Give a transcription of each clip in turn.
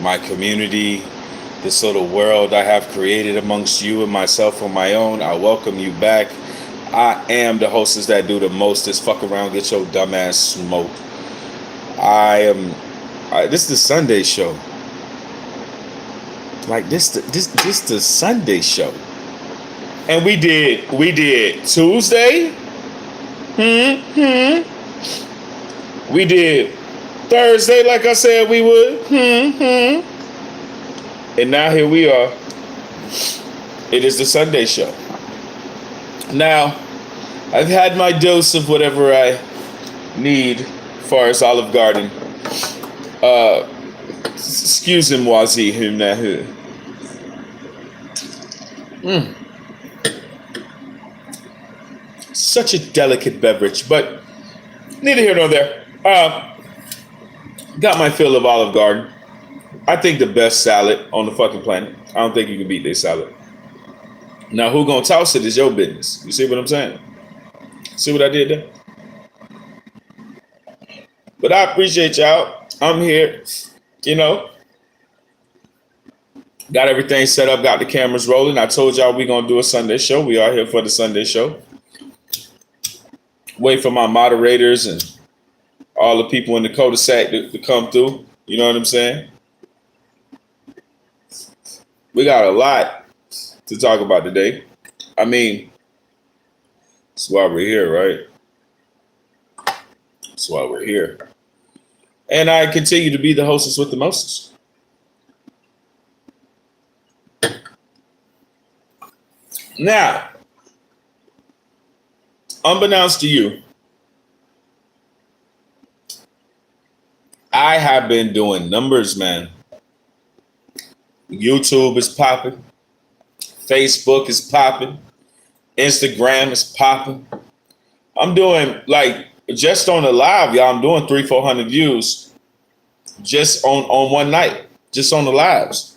my community, this little world I have created amongst you and myself on my own. I welcome you back. I am the hostess that do the mostest. Fuck around, get your dumb ass smoked. This is the Sunday show. Like this the Sunday show. And we did Tuesday. We did Thursday, like I said we would. And now here we are. It is the Sunday show. Now, I've had my dose of whatever I need as far as Olive Garden. Excuse him, Wazi, him now. Such a delicate beverage, but neither here nor there. Got my fill of Olive Garden. I think the best salad on the fucking planet. I don't think you can beat their salad. Now, who gonna toss it is your business. You see what I'm saying? See what I did there? But I appreciate y'all. I'm here, Got everything set up, got the cameras rolling. I told y'all we gonna do a Sunday show. We are here for the Sunday show. Wait for my moderators and all the people in the cul-de-sac to come through. You know what I'm saying? We got a lot to talk about today. I mean, that's why we're here, right? That's why we're here. And I continue to be the hostess with the mostest. Now, unbeknownst to you, I have been doing numbers, man. YouTube is popping. Facebook is popping. Instagram is popping. I'm doing, just on the live, y'all, I'm doing 300-400 views just on one night, just on the lives.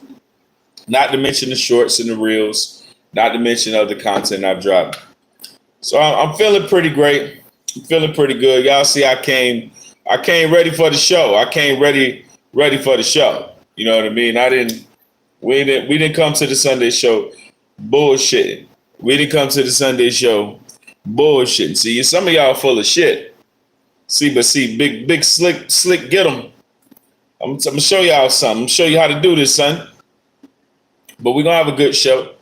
Not to mention the shorts and the reels, not to mention other content I've dropped. So I'm feeling pretty great. I'm feeling pretty good. Y'all see, I came ready for the show. I came ready for the show. You know what I mean? We didn't come to the Sunday show bullshitting. We didn't come to the Sunday show bullshitting. See, some of y'all full of shit. See, big slick, get them. I'm gonna show y'all something. I'm gonna show you how to do this, son. But we're gonna have a good show.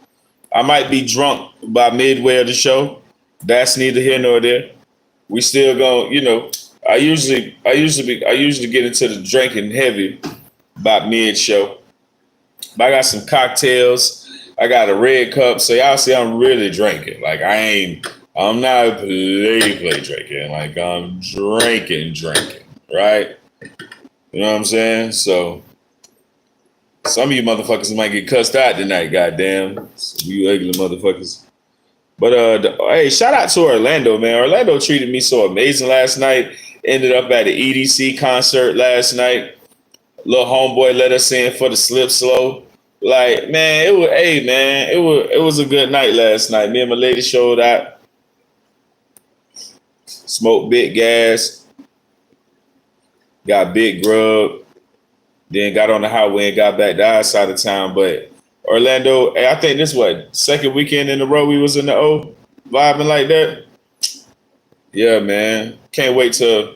I might be drunk by midway of the show. That's neither here nor there. We still gonna, I usually get into the drinking heavy by mid show. But I got some cocktails. I got a red cup, so y'all see I'm really drinking. Like I'm not play drinking. Like I'm drinking, right? You know what I'm saying? So some of you motherfuckers might get cussed out tonight, goddamn. Some you ugly motherfuckers. But hey, shout out to Orlando, man. Orlando treated me so amazing last night. Ended up at the EDC concert last night. Little homeboy let us in for the slip slow. Like, man, it was a good night last night. Me and my lady showed out. Smoked big gas. Got big grub. Then got on the highway and got back to our side of town. But Orlando, I think this second weekend in a row we was in the O, vibing like that. Yeah, man. Can't wait till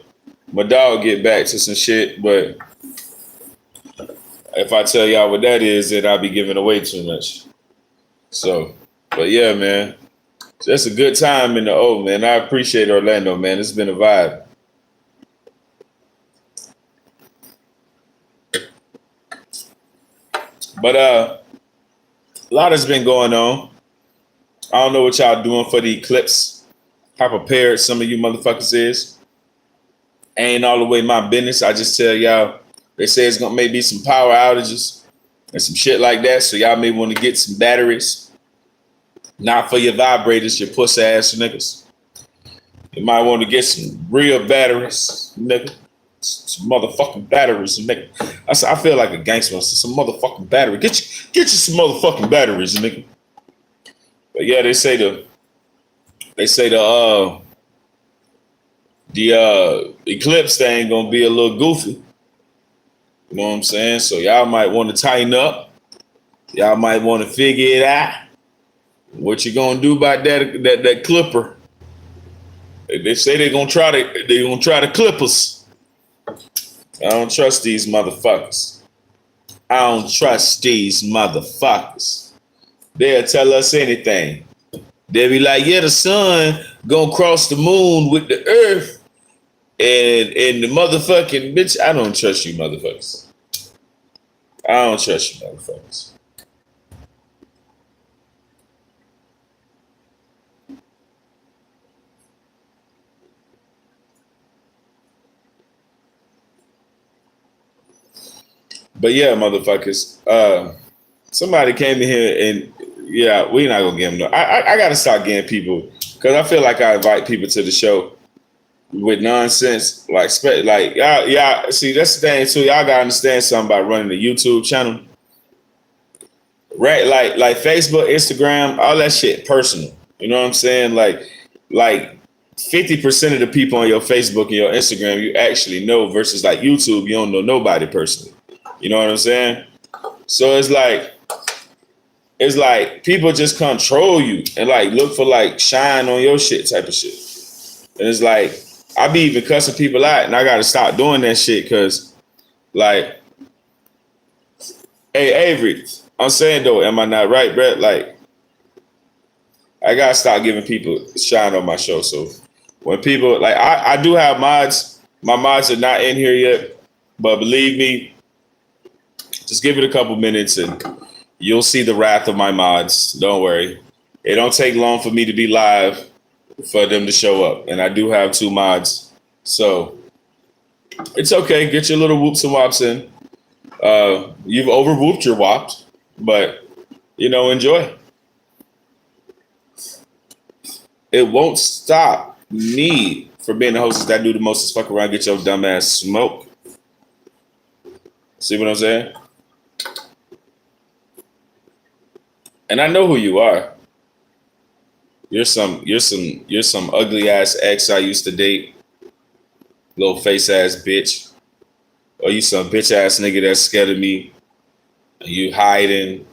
my dog get back to some shit, but if I tell y'all what that is, then I'll be giving away too much. So, but yeah, man. Just a good time in the O, man. I appreciate Orlando, man. It's been a vibe. But a lot has been going on. I don't know what y'all doing for the eclipse. How prepared some of you motherfuckers is. Ain't all the way my business. I just tell y'all, they say it's gonna maybe some power outages and some shit like that. So y'all may want to get some batteries. Not for your vibrators, your pussy ass niggas. You might want to get some real batteries, nigga. Some motherfucking batteries, nigga. I feel like a gangster. Some motherfucking battery. Get you some motherfucking batteries, nigga. But yeah, they say the eclipse thing gonna be a little goofy. You know what I'm saying? So y'all might want to tighten up. Y'all might want to figure it out. What you gonna do about that clipper? They say they're gonna try to clip us. I don't trust these motherfuckers. I don't trust these motherfuckers. They'll tell us anything. They'll be like, yeah, the sun gonna cross the moon with the earth. And the motherfucking bitch, I don't trust you motherfuckers. I don't trust you motherfuckers. But yeah, motherfuckers. Somebody came in here and yeah, we not gonna give them no. I gotta start getting people because I feel like I invite people to the show with nonsense, like y'all. See, that's the thing too. Y'all gotta understand something about running a YouTube channel, right? Like Facebook, Instagram, all that shit personal. You know what I'm saying? Like 50% of the people on your Facebook and your Instagram you actually know versus like YouTube, you don't know nobody personally. You know what I'm saying? So it's like people just control you and like look for like shine on your shit type of shit. And it's like I be even cussing people out and I gotta stop doing that shit because like, hey Avery, I'm saying though, am I not right, Brett? Like I gotta stop giving people shine on my show. So when people like I do have mods, my mods are not in here yet, but believe me, just give it a couple minutes and you'll see the wrath of my mods. Don't worry. It don't take long for me to be live for them to show up. And I do have 2 mods. So it's okay. Get your little whoops and wops in. You've over whooped your wops, but you know, enjoy. It won't stop me from being the hostess that do the most is fuck around, get your dumb ass smoke. See what I'm saying? And I know who you are. You're some ugly ass ex I used to date, little face ass bitch. Or you some bitch ass nigga that's scared of me. You hiding.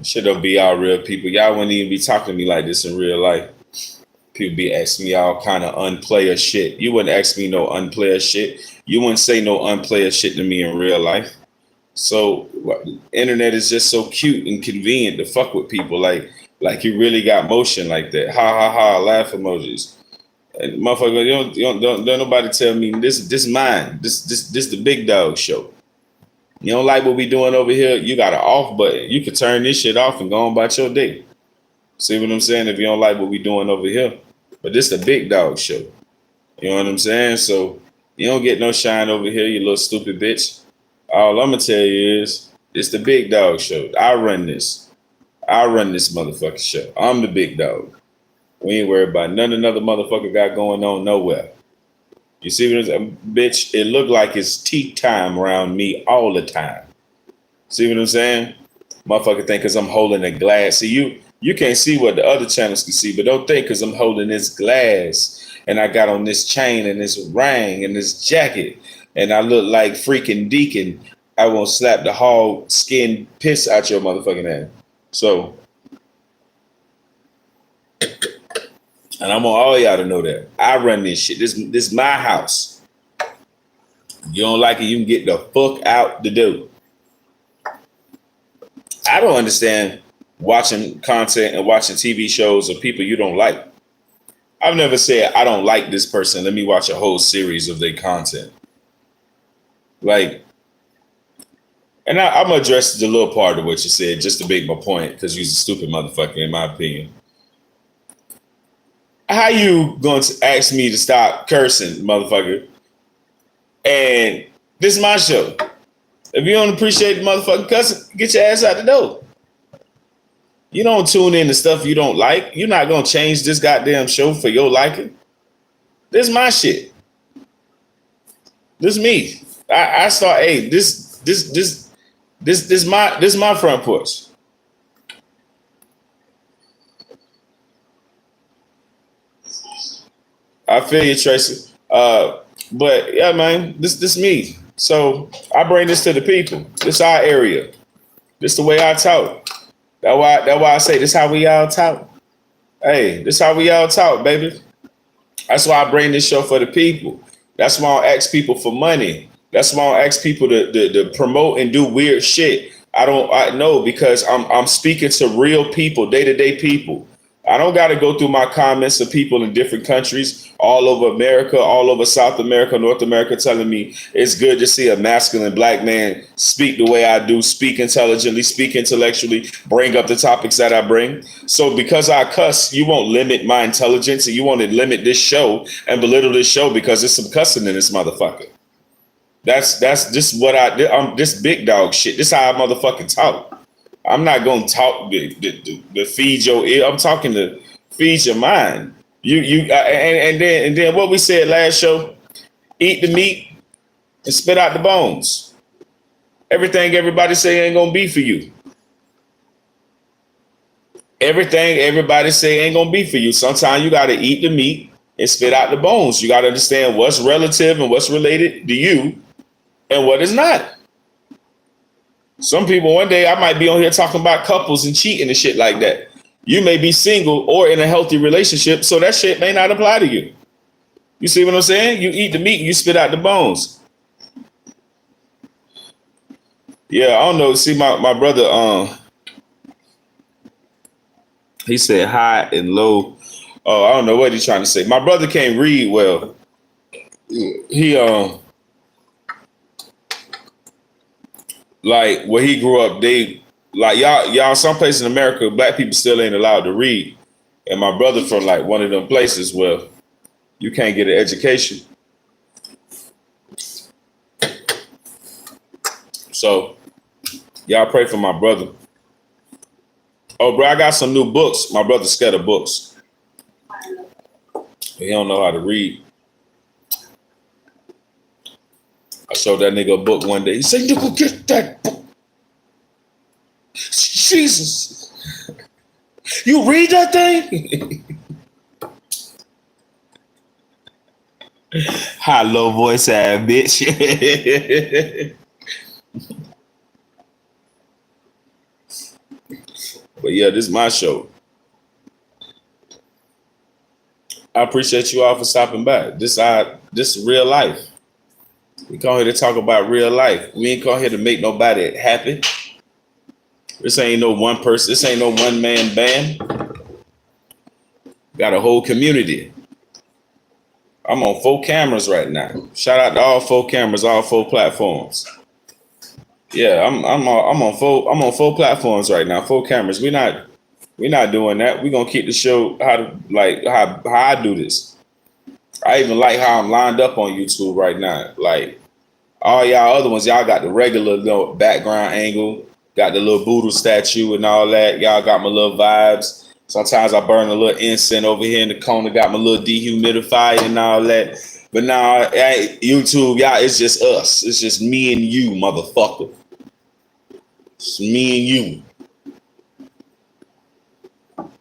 Shit don't be all real people. Y'all wouldn't even be talking to me like this in real life. People be asking me all kind of unplayer shit. You wouldn't ask me no unplayer shit. You wouldn't say no unplayer shit to me in real life. So internet is just so cute and convenient to fuck with people. Like you really got motion like that. Ha ha ha, laugh emojis. And motherfucker, don't nobody tell me this mine. This the big dog show. You don't like what we doing over here, you got an off button. You can turn this shit off and go on about your day. See what I'm saying? If you don't like what we doing over here. But this the big dog show. You know what I'm saying? So you don't get no shine over here, you little stupid bitch. All I'm gonna tell you is it's the big dog show. I run this motherfucking show. I'm the big dog. We ain't worried about none another motherfucker got going on nowhere. You see what I'm saying? Bitch, it look like it's tea time around me all the time. See what I'm saying? Motherfucker think because I'm holding a glass. See, you can't see what the other channels can see, but don't think because I'm holding this glass and I got on this chain and this ring and this jacket and I look like freaking Deacon, I won't slap the hog skin piss out your motherfucking ass. So, and I want all y'all to know that. I run this shit. This my house. You don't like it, you can get the fuck out the door. I don't understand watching content and watching TV shows of people you don't like. I've never said, I don't like this person. Let me watch a whole series of their content. Like, and I'm going to address the little part of what you said just to make my point because you're a stupid motherfucker, in my opinion. How you going to ask me to stop cursing, motherfucker? And this is my show. If you don't appreciate the motherfucking cussing, get your ass out the door. You don't tune in to stuff you don't like. You're not going to change this goddamn show for your liking. This is my shit. This is me. I start, hey, this my front porch. I feel you, Tracy. But yeah, man, this me. So I bring this to the people. This our area. This the way I talk. That's why I say this how we all talk. Hey, this how we all talk, baby. That's why I bring this show for the people. That's why I ask people for money. That's why I ask people to promote and do weird shit. I know because I'm speaking to real people, day-to-day people. I don't got to go through my comments of people in different countries, all over America, all over South America, North America, telling me it's good to see a masculine black man speak the way I do, speak intelligently, speak intellectually, bring up the topics that I bring. So because I cuss, you won't limit my intelligence and you want to limit this show and belittle this show because there's some cussing in this motherfucker. That's just what I'm this big dog shit. This how I motherfucking talk. I'm not gonna talk to feed your ear. I'm talking to feed your mind. And then what we said last show: eat the meat and spit out the bones. Everything everybody say ain't gonna be for you. Everything everybody say ain't gonna be for you. Sometimes you gotta eat the meat and spit out the bones. You gotta understand what's relative and what's related to you and what is not. Some people, one day I might be on here talking about couples and cheating and shit like that. You may be single or in a healthy relationship, so that shit may not apply to you. You see what I'm saying? You eat the meat, you spit out the bones. Yeah, I don't know. See, my brother, he said high and low. Oh, I don't know what he's trying to say. My brother can't read well. He like where he grew up, they like y'all some places in America, black people still ain't allowed to read. And my brother from like one of them places where you can't get an education. So y'all pray for my brother. Oh, bro, I got some new books. My brother's scared of books. He don't know how to read. I showed that nigga a book one day. He said, "Nigga, get that book." Jesus. You read that thing? High low voice ass bitch. But yeah, this is my show. I appreciate you all for stopping by. This is real life. We come here to talk about real life. We ain't come here to make nobody happy. This ain't no one person. This ain't no one man band. Got a whole community. I'm on 4 cameras right now. Shout out to all 4 cameras, all 4 platforms. Yeah, I'm on 4 platforms right now, 4 cameras. We're not doing that. We're gonna keep the show how I do this. I even like how I'm lined up on YouTube right now. Like all y'all other ones, y'all got the regular little background angle, got the little Buddha statue and all that. Y'all got my little vibes. Sometimes I burn a little incense over here in the corner, got my little dehumidifier and all that. But now, YouTube, y'all, it's just us. It's just me and you, motherfucker. It's me and you.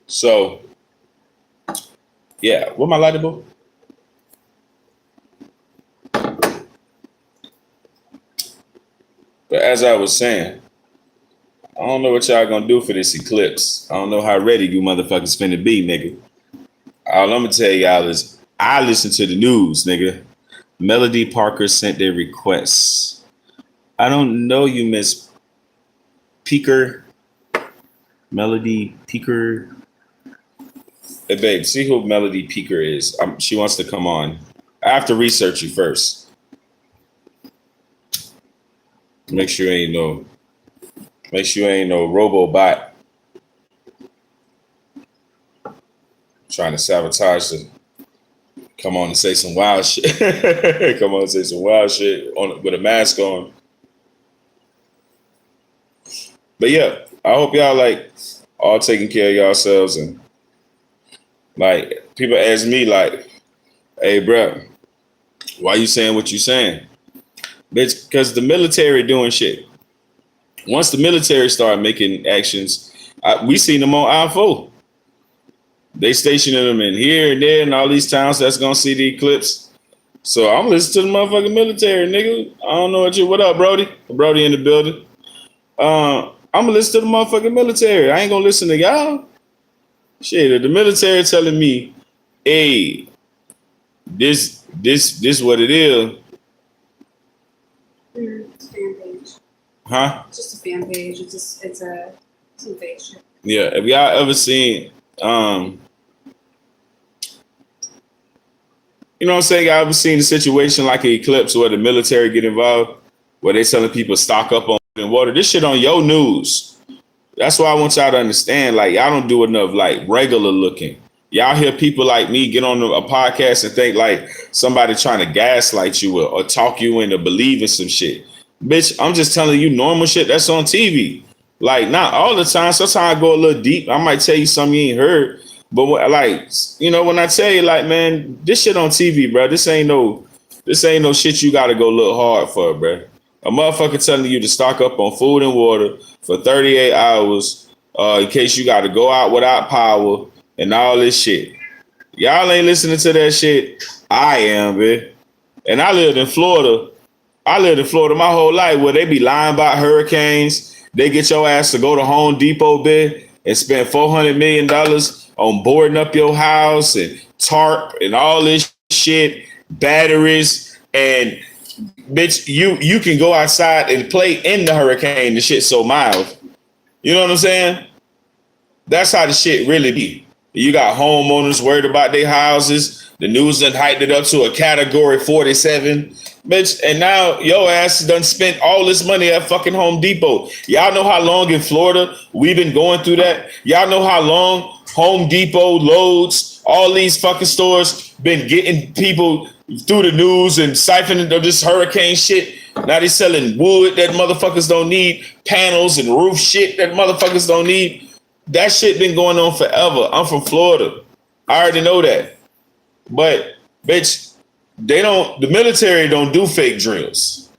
So, yeah, what my lighter book? But as I was saying, I don't know what y'all gonna do for this eclipse. I don't know how ready you motherfuckers finna be, nigga. All I'm gonna tell y'all is I listen to the news, nigga. Melody Parker sent their requests. I don't know you, Miss Peaker. Melody Peaker. Hey, babe, see who Melody Peaker is. She wants to come on. I have to research you first. Make sure you ain't no robo-bot trying to sabotage the. Come on and say some wild shit. Come on and say some wild shit with a mask on. But yeah, I hope y'all like all taking care of yourselves and like people ask me like, "Hey, bro, why you saying what you saying?" Bitch, because the military doing shit. Once the military start making actions, we seen them on I-4. They stationing them in here and there and all these towns that's gonna see the eclipse. So I'm listening to the motherfucking military, nigga. I don't know what up, Brody? Brody in the building. I'm gonna listen to the motherfucking military. I ain't gonna listen to y'all. Shit, the military telling me, hey, this what it is. It's a fan page. Huh? It's just a fan page. It's a fake shit. Yeah. Have y'all ever seen you know what I'm saying? Y'all ever seen a situation like an eclipse where the military get involved, where they telling people stock up on water? This shit on your news. That's why I want y'all to understand. Like, y'all don't do enough like regular looking. Y'all hear people like me get on a podcast and think like somebody trying to gaslight you or talk you into believing some shit. Bitch, I'm just telling you normal shit that's on TV. Like, not all the time. Sometimes I go a little deep. I might tell you something you ain't heard. But like, you know, when I tell you, like, man, this shit on TV, bro, this ain't no shit you gotta go look hard for, bro. A motherfucker telling you to stock up on food and water for 38 hours in case you gotta go out without power and all this shit. Y'all ain't listening to that shit. I am, man. And I lived in Florida. My whole life where they be lying about hurricanes. They get your ass to go to Home Depot, bitch, and spend $400 million on boarding up your house and tarp and all this shit, batteries, and bitch, you can go outside and play in the hurricane. The shit so mild. You know what I'm saying? That's how the shit really be. You got homeowners worried about their houses. The news done hyped it up to a category 47. Bitch, and now your ass done spent all this money at fucking Home Depot. Y'all know how long in Florida we've been going through that? Y'all know how long Home Depot, Lowe's, all these fucking stores been getting people through the news and siphoning this hurricane shit. Now they selling wood that motherfuckers don't need, panels and roof shit that motherfuckers don't need. That shit been going on forever. I'm from Florida. I already know that. But, bitch, the military don't do fake drills.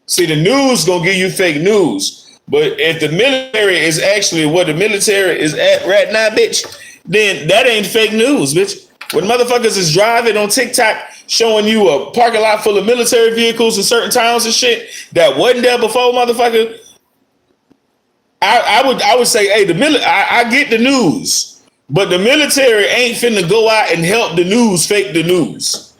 See, the news gonna give you fake news. But if the military is actually what the military is at right now, bitch, then that ain't fake news, bitch. When motherfuckers is driving on TikTok showing you a parking lot full of military vehicles in certain towns and shit that wasn't there before, motherfucker, I would say, hey, I get the news, but the military ain't finna go out and help the news fake the news.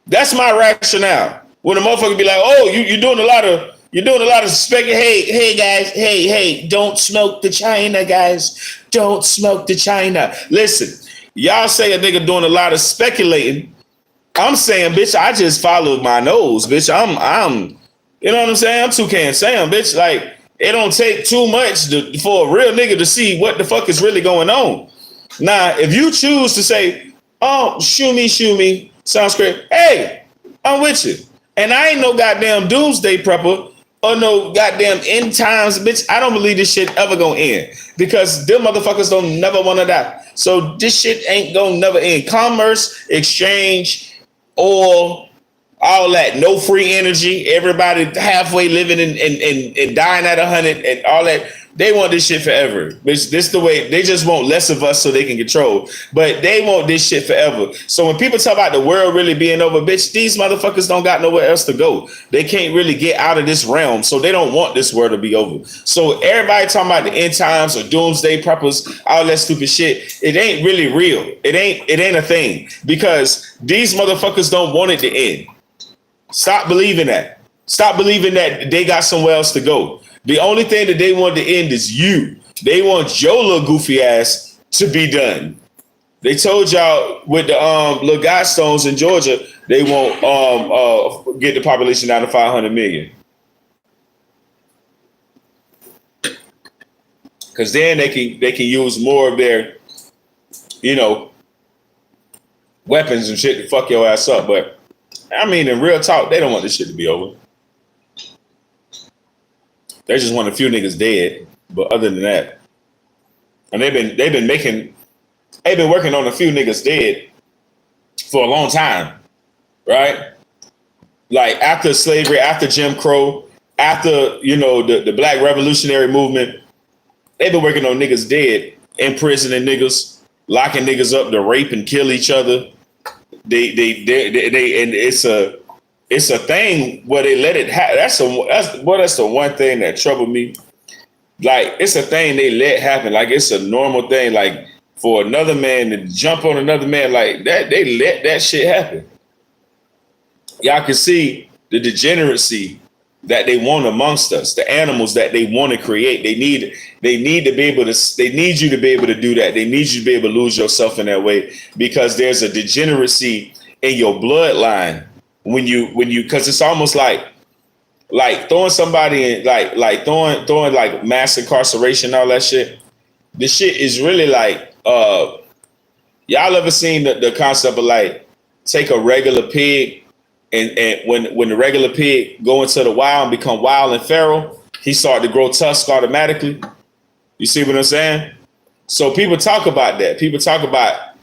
That's my rationale. When a motherfucker be like, oh, you're doing a lot of suspecting. Hey guys, hey, don't smoke the China, guys. Don't smoke the China. Listen, y'all say a nigga doing a lot of speculating. I'm saying, bitch, I just followed my nose, bitch. I'm you know what I'm saying? I'm Toucan Sam, bitch. Like, it don't take too much for a real nigga to see what the fuck is really going on. Now, if you choose to say, oh, shoo me, sounds great. Hey, I'm with you. And I ain't no goddamn doomsday prepper or no goddamn end times, bitch. I don't believe this shit ever gonna end because them motherfuckers don't never want to die. So this shit ain't gonna never end. Commerce, exchange, oil, all that, no free energy, everybody halfway living and dying at 100 and all that. They want this shit forever. Bitch, this the way, they just want less of us so they can control. But they want this shit forever. So when people talk about the world really being over, bitch, these motherfuckers don't got nowhere else to go. They can't really get out of this realm. So they don't want this world to be over. So everybody talking about the end times or doomsday preppers, all that stupid shit, it ain't really real. It ain't a thing. Because these motherfuckers don't want it to end. Stop believing that. Stop believing that they got somewhere else to go. The only thing that they want to end is you. They want your little goofy ass to be done. They told y'all with the little Godstones in Georgia, they won't get the population down to 500 million. Because then they can use more of their, weapons and shit to fuck your ass up. But I mean, in real talk, they don't want this shit to be over. They just want a few niggas dead. But other than that, and they've been working on a few niggas dead for a long time, right? Like after slavery, after Jim Crow, after the Black Revolutionary Movement, they've been working on niggas dead, imprisoning niggas, locking niggas up to rape and kill each other. and it's a thing where they let it happen. That's the one thing that troubled me. Like, it's a thing they let happen. Like, it's a normal thing. Like, for another man to jump on another man like that, they let that shit happen. Y'all can see the degeneracy that they want amongst us, the animals that they want to create. They need to be able to, they need you to be able to do that. They need you to be able to lose yourself in that way, because there's a degeneracy in your bloodline when you, because it's almost like throwing somebody in, like throwing like mass incarceration, all that shit. The shit is really like, y'all ever seen the concept of like, take a regular pig and when the regular pig go into the wild and become wild and feral, he started to grow tusk automatically. You see what I'm saying? So people talk about that. People talk about,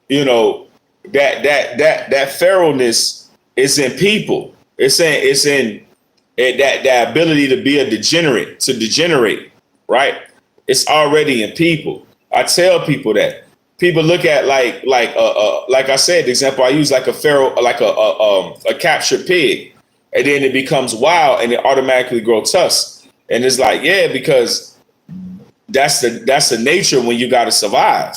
you know, that feralness is in people. It's in that ability to be a degenerate, to degenerate, right? It's already in people. I tell people that. People look at like I said, the example I use, like a feral, like a captured pig, and then it becomes wild and it automatically grows tusks. And it's like, yeah, because that's the nature when you got to survive.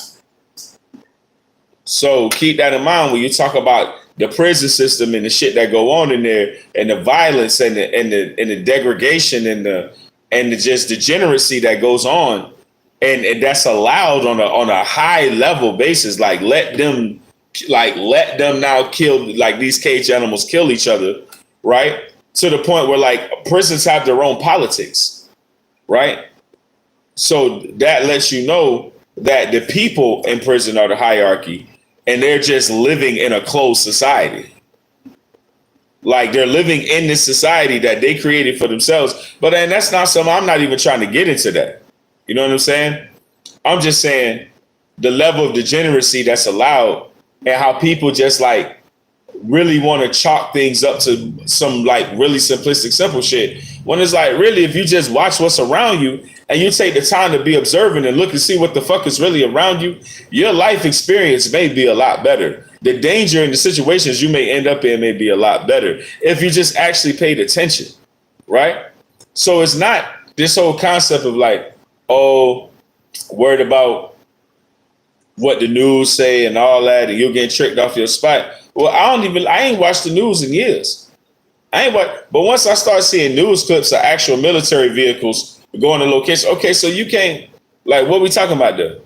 So keep that in mind when you talk about the prison system and the shit that go on in there, and the violence and the degradation and the just degeneracy that goes on. And that's allowed on a high level basis. Like let them now kill, like these cage animals kill each other, right? To the point where like prisons have their own politics, right? So that lets you know that the people in prison are the hierarchy, and they're just living in a closed society. Like they're living in this society that they created for themselves. But then that's not something, I'm not even trying to get into that. You know what I'm saying? I'm just saying the level of degeneracy that's allowed, and how people just like really want to chalk things up to some like really simplistic, simple shit. When it's like, really, if you just watch what's around you and you take the time to be observant and look and see what the fuck is really around you, your life experience may be a lot better. The danger and the situations you may end up in may be a lot better if you just actually paid attention, right? So it's not this whole concept of like, oh, worried about what the news say and all that, and you're getting tricked off your spot. Well, I ain't watched the news in years. But once I start seeing news clips of actual military vehicles going to location, okay, so you can't, like, what we talking about there?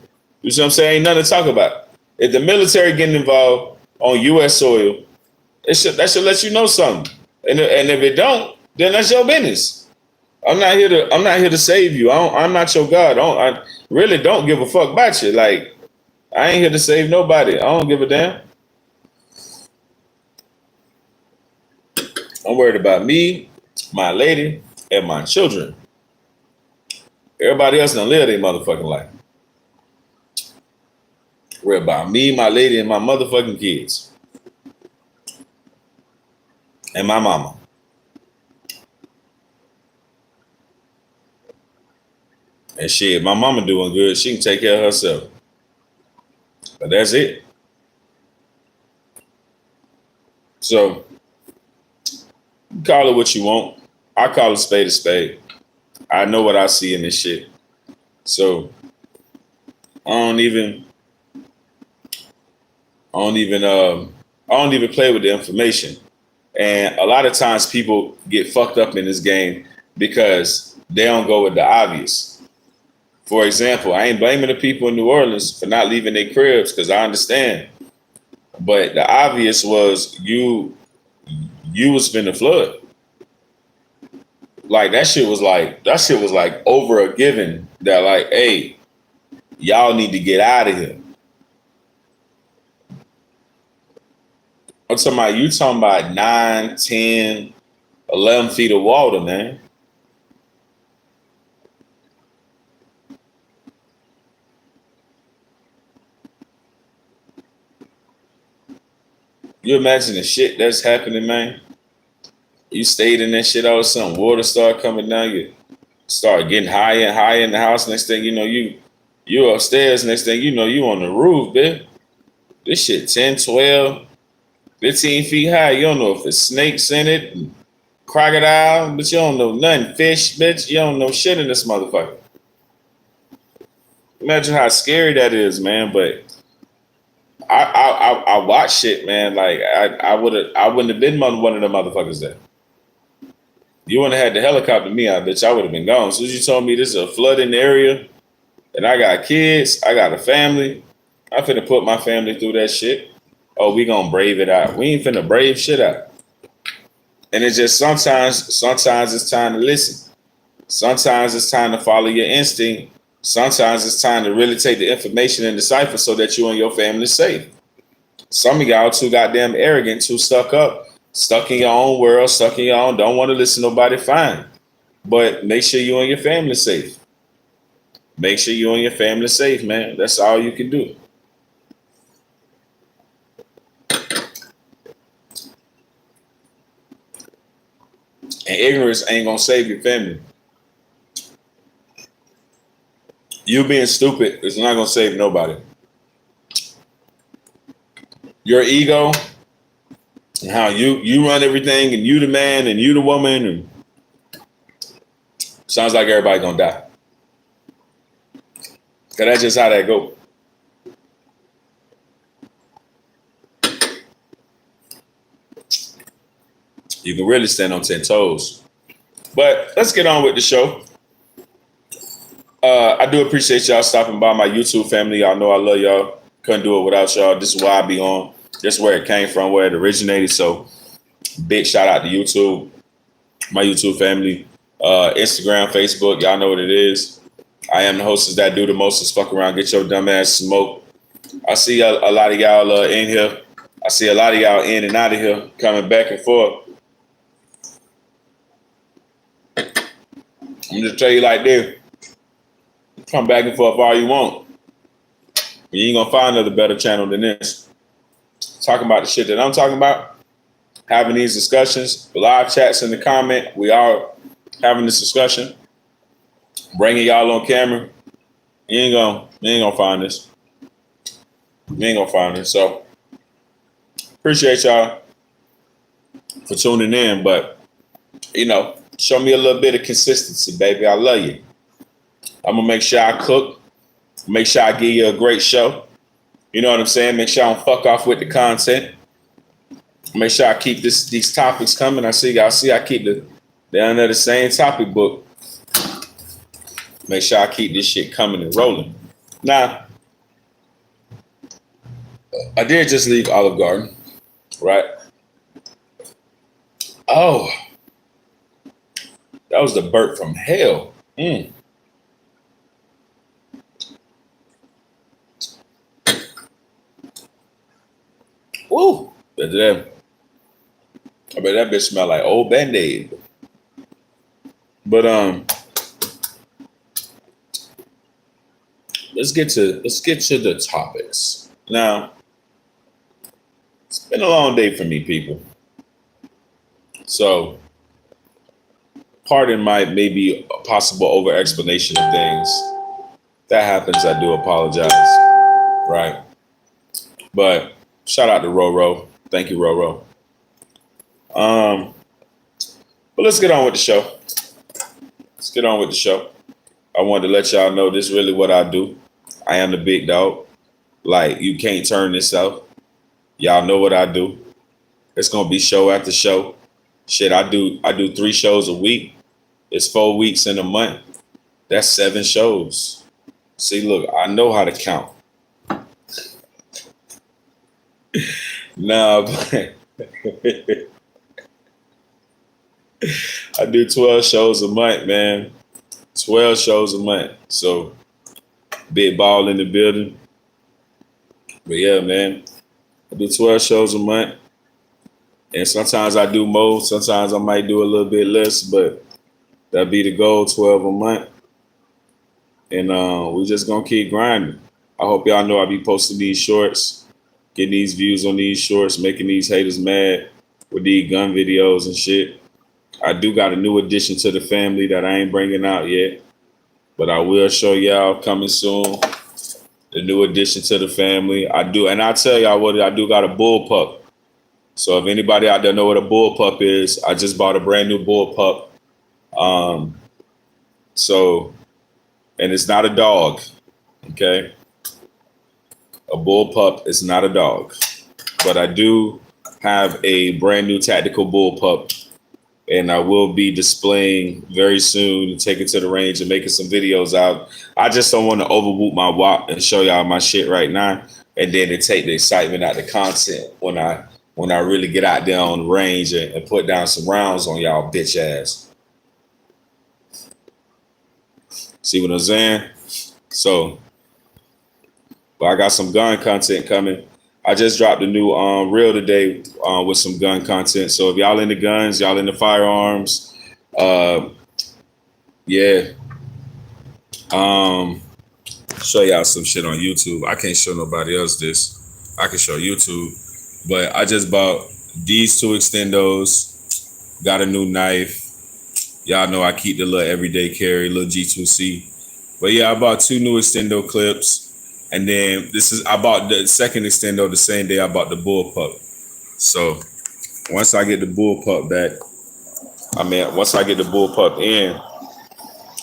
You see what I'm saying? Ain't nothing to talk about. If the military getting involved on U.S. soil, that should let you know something. And if it don't, then that's your business. I'm not here to save you. I'm not your God. I really don't give a fuck about you. Like, I ain't here to save nobody. I don't give a damn. I'm worried about me, my lady, and my children. Everybody else done live their motherfucking life. Worried about me, my lady, and my motherfucking kids. And my mama. And shit, my mama doing good. She can take care of herself. But that's it. So, you call it what you want. I call it spade a spade. I know what I see in this shit. So, I don't even play with the information. And a lot of times people get fucked up in this game because they don't go with the obvious. For example, I ain't blaming the people in New Orleans for not leaving their cribs, because I understand. But the obvious was you was finna flood. Like that shit was like over a given that like, hey, y'all need to get out of here. I'm talking about 9, 10, 11 feet of water, man. You imagine the shit that's happening, man. You stayed in that shit all of a sudden, water start coming down, you start getting higher and higher in the house. Next thing you know, you upstairs. Next thing you know, you on the roof, bitch. This shit 10, 12. 15 feet high. You don't know if it's snakes in it, and crocodile, but you don't know nothing. Fish, bitch. You don't know shit in this motherfucker. Imagine how scary that is, man. But I watch shit, man. Like I wouldn't have been one of the motherfuckers there. You wouldn't have had the helicopter me out, bitch. I would have been gone. As soon as you told me this is a flooding area, and I got kids, I got a family, I finna put my family through that shit. Oh, we gonna brave it out. We ain't finna brave shit out. And it's just sometimes it's time to listen. Sometimes it's time to follow your instinct. Sometimes it's time to really take the information and decipher so that you and your family is safe. Some of y'all too goddamn arrogant, too stuck up, stuck in your own world, stuck in your own, don't want to listen to nobody, fine. But make sure you and your family safe. Make sure you and your family safe, man. That's all you can do. And ignorance ain't gonna save your family. You being stupid is not gonna save nobody. Your ego and how you run everything, and you the man and you the woman, and sounds like everybody gonna die. Cause that's just how that go. You can really stand on 10 toes. But let's get on with the show. I do appreciate y'all stopping by my YouTube family. Y'all know I love y'all. Couldn't do it without y'all. This is why I be on. This is where it came from, where it originated. So big shout out to YouTube, my YouTube family, Instagram, Facebook. Y'all know what it is. I am the hostess that do the most is fuck around, get your dumb ass smoke. I see a lot of y'all in here. I see a lot of y'all in and out of here, coming back and forth. I'm just tell you like this. Come back and forth all you want. You ain't gonna find another better channel than this. Talking about the shit that I'm talking about. Having these discussions, live chats in the comment. We are having this discussion. Bringing y'all on camera. You ain't gonna find this. You ain't gonna find this. So appreciate y'all for tuning in, but show me a little bit of consistency, baby. I love you. I'm gonna make sure I cook, make sure I give you a great show. You know what I'm saying? Make sure I don't fuck off with the content. Make sure I keep these topics coming. I keep down there the same topic book. Make sure I keep this shit coming and rolling. Now, I did just leave Olive Garden, right? Oh, that was the burp from hell. Woo! I bet that bitch smell like old Band-Aid. But let's get to the topics. Now, it's been a long day for me, people. So, pardon my maybe a possible over explanation of things. If that happens, I do apologize. Right? But shout out to Roro. Thank you, Roro. But let's get on with the show. I wanted to let y'all know this is really what I do. I am the big dog. Like, you can't turn this off. Y'all know what I do. It's gonna be show after show. Shit, I do 3 shows a week. It's 4 weeks in a month. That's 7 shows. See, look, I know how to count. Nah, but I do 12 shows a month, man. 12 shows a month. So, big ball in the building. But yeah, man, I do 12 shows a month. And sometimes I do more. Sometimes I might do a little bit less, but that'd be the goal, 12 a month. And we just gonna keep grinding. I hope y'all know I be posting these shorts, getting these views on these shorts, making these haters mad with these gun videos and shit. I do got a new addition to the family that I ain't bringing out yet, but I will show y'all coming soon. The new addition to the family. I do, and I tell y'all what, I do got a bullpup. So if anybody out there know what a bullpup is, I just bought a brand new bullpup. So, and it's not a dog, okay? A bullpup is not a dog, but I do have a brand new tactical bullpup, and I will be displaying very soon and take it to the range and making some videos out. I just don't want to overwhoop my wop and show y'all my shit right now, and then to take the excitement out of the content when I really get out there on the range and put down some rounds on y'all bitch ass. See what I'm saying? So, but I got some gun content coming. I just dropped a new reel today with some gun content. So if y'all into guns, y'all into firearms, yeah. Show y'all some shit on YouTube. I can't show nobody else this. I can show YouTube. But I just bought these two extendos, got a new knife. Y'all know I keep the little everyday carry, little G2C. But yeah, I bought two new extendo clips. And then I bought the second extendo the same day I bought the bullpup. So once I get the bullpup in,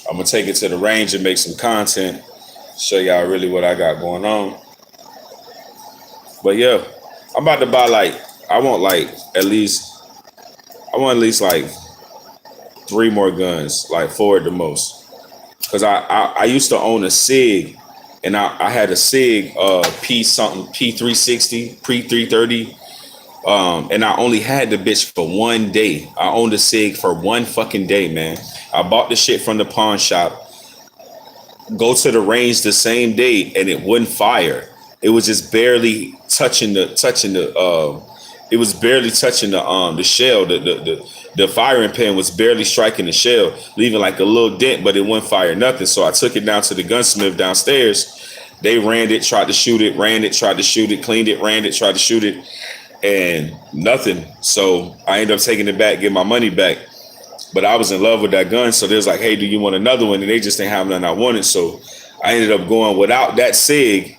I'm gonna take it to the range and make some content, show y'all really what I got going on. But yeah, I'm about to buy I want at least like 3 more guns, like 4 at the most. Cause I used to own a SIG, and I had a SIG P360, pre-330. And I only had the bitch for 1 day. I owned a SIG for 1 fucking day, man. I bought the shit from the pawn shop, go to the range the same day, and it wouldn't fire. It was just barely touching the shell. The firing pin was barely striking the shell, leaving like a little dent, but it wouldn't fire nothing. So I took it down to the gunsmith downstairs. They ran it, tried to shoot it, ran it, tried to shoot it, cleaned it, ran it, tried to shoot it, and nothing. So I ended up taking it back, getting my money back. But I was in love with that gun, so they was like, hey, do you want another one? And they just didn't have none I wanted. So I ended up going without that SIG.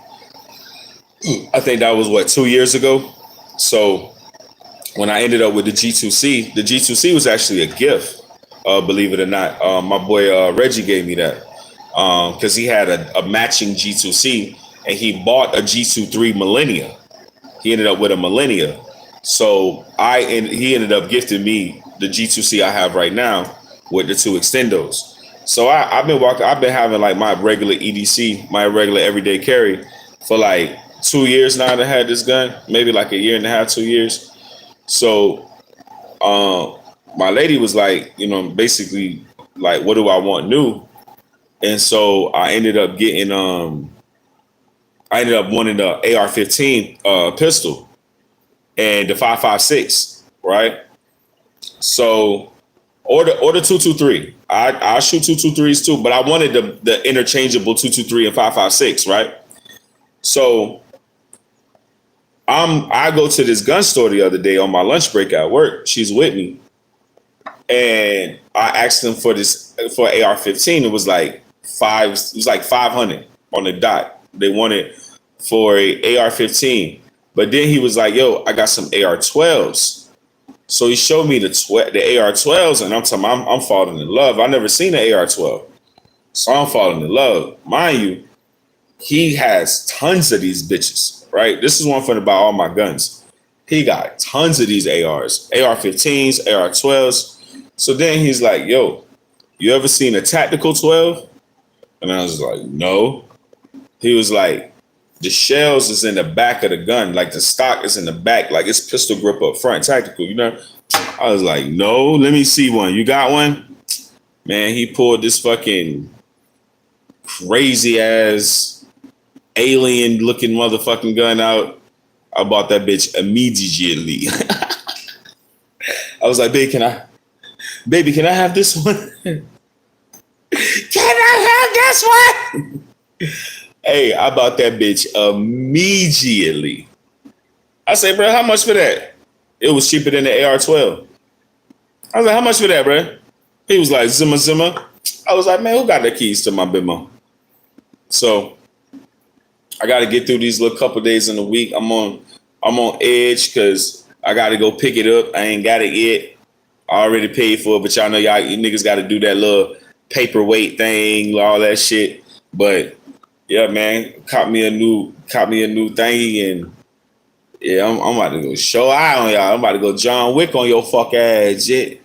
I think that was 2 years ago. So when I ended up with the G2C was actually a gift, believe it or not. My boy Reggie gave me that because he had a matching G2C, and he bought a G23 Millennia. He ended up with a Millennia. So he ended up gifting me the G2C I have right now with the 2 extendos. So I've been having like my regular EDC, my regular everyday carry for like 2 years now. I had this gun, maybe like a year and a half, 2 years. So my lady was like, basically like, what do I want new? And so I ended up wanting the AR-15 pistol and the 5.56, right? So order 223. I shoot 223s too, but I wanted the interchangeable 223 and 5.56, right? So I go to this gun store the other day on my lunch break at work. She's with me, and I asked them for AR-15. It was like 500 on the dot. They wanted for a AR-15, but then he was like, "Yo, I got some AR-12s." So he showed me the AR-12s, and I'm falling in love. I never seen an AR-12, so I'm falling in love. Mind you, he has tons of these bitches. Right? This is one thing about all my guns. He got tons of these ARs, AR-15s, AR-12s. So then he's like, yo, you ever seen a tactical 12? And I was like, no. He was like, the shells is in the back of the gun. Like the stock is in the back. Like it's pistol grip up front, tactical, I was like, no, let me see one. You got one? Man, he pulled this fucking crazy ass alien looking motherfucking gun out. I bought that bitch immediately. I was like, baby, can I have this one? Can I have this one? Hey, I bought that bitch immediately. I said, bro, how much for that? It was cheaper than the AR-12. I was like, how much for that, bro? He was like, Zimmer. I was like, man, who got the keys to my bimo? So I got to get through these little couple days in the week. I'm on edge because I got to go pick it up. I ain't got it yet. I already paid for it, but y'all know you niggas got to do that little paperweight thing, all that shit. But yeah, man, caught me a new thingy, and yeah, I'm about to go show eye on y'all. I'm about to go John Wick on your fuck ass, shit.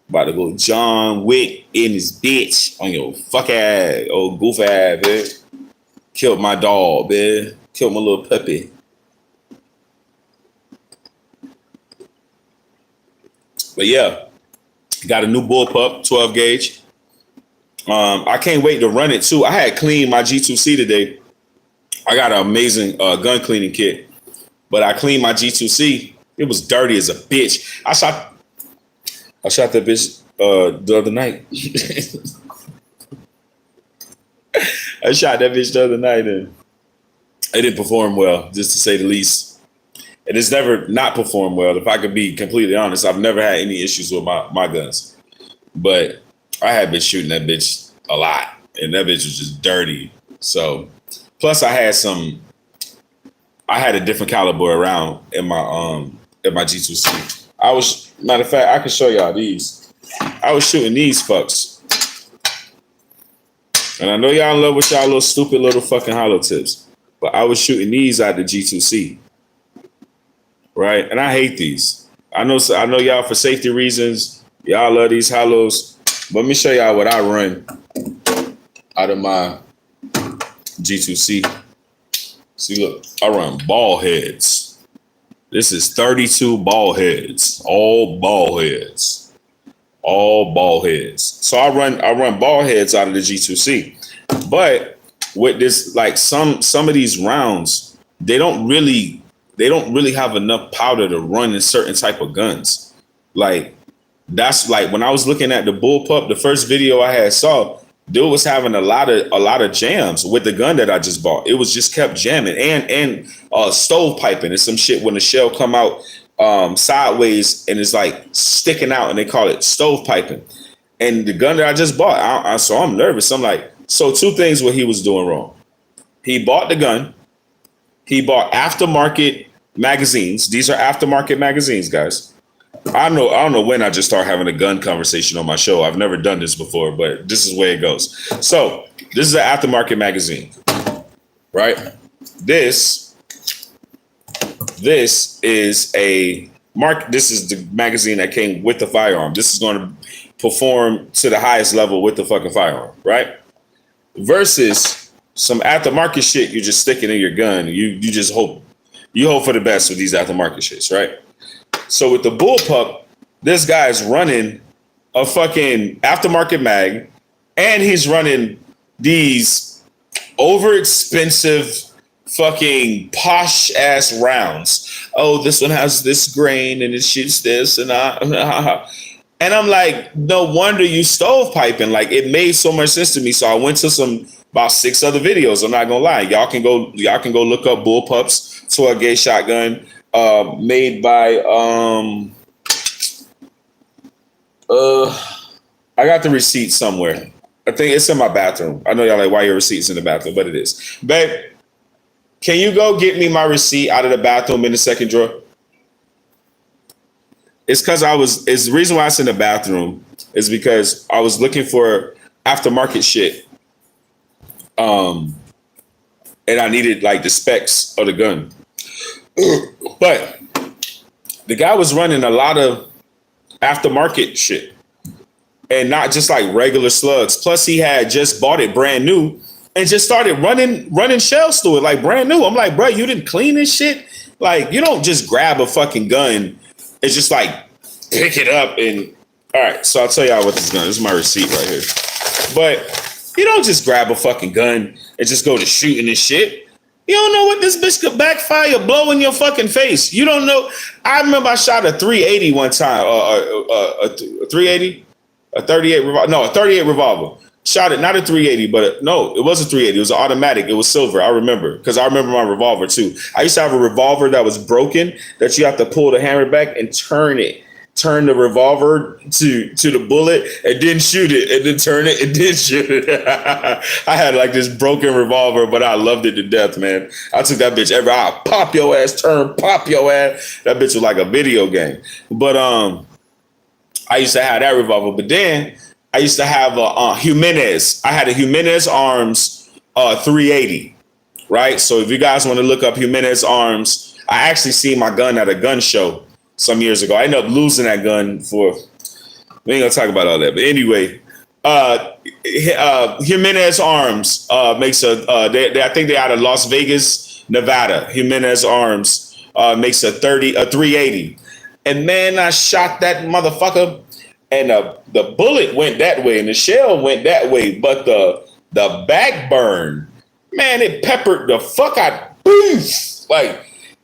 About to go John Wick in his bitch on your fuck ass, old goof ass, man. Killed my dog, man. Killed my little puppy. But yeah, got a new bullpup, 12 gauge. I can't wait to run it too. I had cleaned my G2C today. I got an amazing gun cleaning kit, but I cleaned my G2C. It was dirty as a bitch. I shot that bitch the other night. I shot that bitch the other night and it didn't perform well, just to say the least. And it's never not performed well. If I could be completely honest, I've never had any issues with my guns. But I had been shooting that bitch a lot, and that bitch was just dirty. So, plus I had a different caliber around in my G2C. Matter of fact, I can show y'all these. I was shooting these fucks. And I know y'all in love with y'all little stupid little fucking hollow tips, but I was shooting these out the G2C. Right? And I hate these. I know y'all for safety reasons. Y'all love these hollows. But let me show y'all what I run out of my G2C. See, look, I run ball heads. This is 32 ball heads. All ball heads. All ball heads. So I run ball heads out of the G2C. But with this, like some of these rounds, they don't really have enough powder to run in certain type of guns. Like, that's like when I was looking at the bullpup, the first video I had saw, dude was having a lot of jams with the gun that I just bought. It was just kept jamming and stove piping and some shit when the shell come out sideways and it's like sticking out, and they call it stove piping. And the gun that I just bought, so I'm nervous. I'm like, so two things what he was doing wrong. He bought the gun. He bought aftermarket magazines. These are aftermarket magazines, guys. I don't know when I just start having a gun conversation on my show. I've never done this before, but this is where it goes. So this is an aftermarket magazine, right? This is this is the magazine that came with the firearm. This is going to perform to the highest level with the fucking firearm, right? Versus some aftermarket shit you just stick it in your gun. You just hope for the best with these aftermarket shits, right? So with the bullpup, this guy's running a fucking aftermarket mag, and he's running these overexpensive fucking posh ass rounds. Oh, this one has this grain and it shoots this and and I'm like, no wonder you stovepiping. Like, it made so much sense to me. So I went to about 6 other videos. I'm not gonna lie. Y'all can go look up bullpups 12 gauge shotgun made by I got the receipt somewhere. I think it's in my bathroom. I know y'all like, why your receipt's in the bathroom, but it is. Babe, can you go get me my receipt out of the bathroom in the second drawer? It's the reason why it's in the bathroom is because I was looking for aftermarket shit. And I needed like the specs of the gun. But the guy was running a lot of aftermarket shit and not just like regular slugs. Plus he had just bought it brand new and just started running shells through it like brand new. I'm like, bro, you didn't clean this shit? Like, you don't just grab a fucking gun. It's just like pick it up and all right. So I'll tell y'all what this gun is. This is my receipt right here. But you don't just grab a fucking gun and just go to shooting this shit. You don't know what this bitch could backfire, blow in your fucking face. You don't know. I remember I shot a 380 one time. A 380, a 38 revolver. No, a 38 revolver. Shot it, not a 380, but no, it was a 380. It was an automatic. It was silver. I remember because I remember my revolver too. I used to have a revolver that was broken that you have to pull the hammer back and turn it. turn the revolver to the bullet and then shoot it and then turn it and then shoot it. I had like this broken revolver, but I loved it to death, man. I took that bitch I'll pop your ass, pop your ass. That bitch was like a video game. But I used to have that revolver, but then I used to have a Jimenez. I had a Jimenez Arms 380, right? So if you guys want to look up Jimenez Arms, I actually seen my gun at a gun show some years ago. I ended up losing that gun we ain't gonna talk about all that. But anyway, Jimenez Arms makes I think they're out of Las Vegas, Nevada. Jimenez Arms makes a 380. And man, I shot that motherfucker and the bullet went that way and the shell went that way. But the back burn, man, it peppered the fuck out. Boom! Like,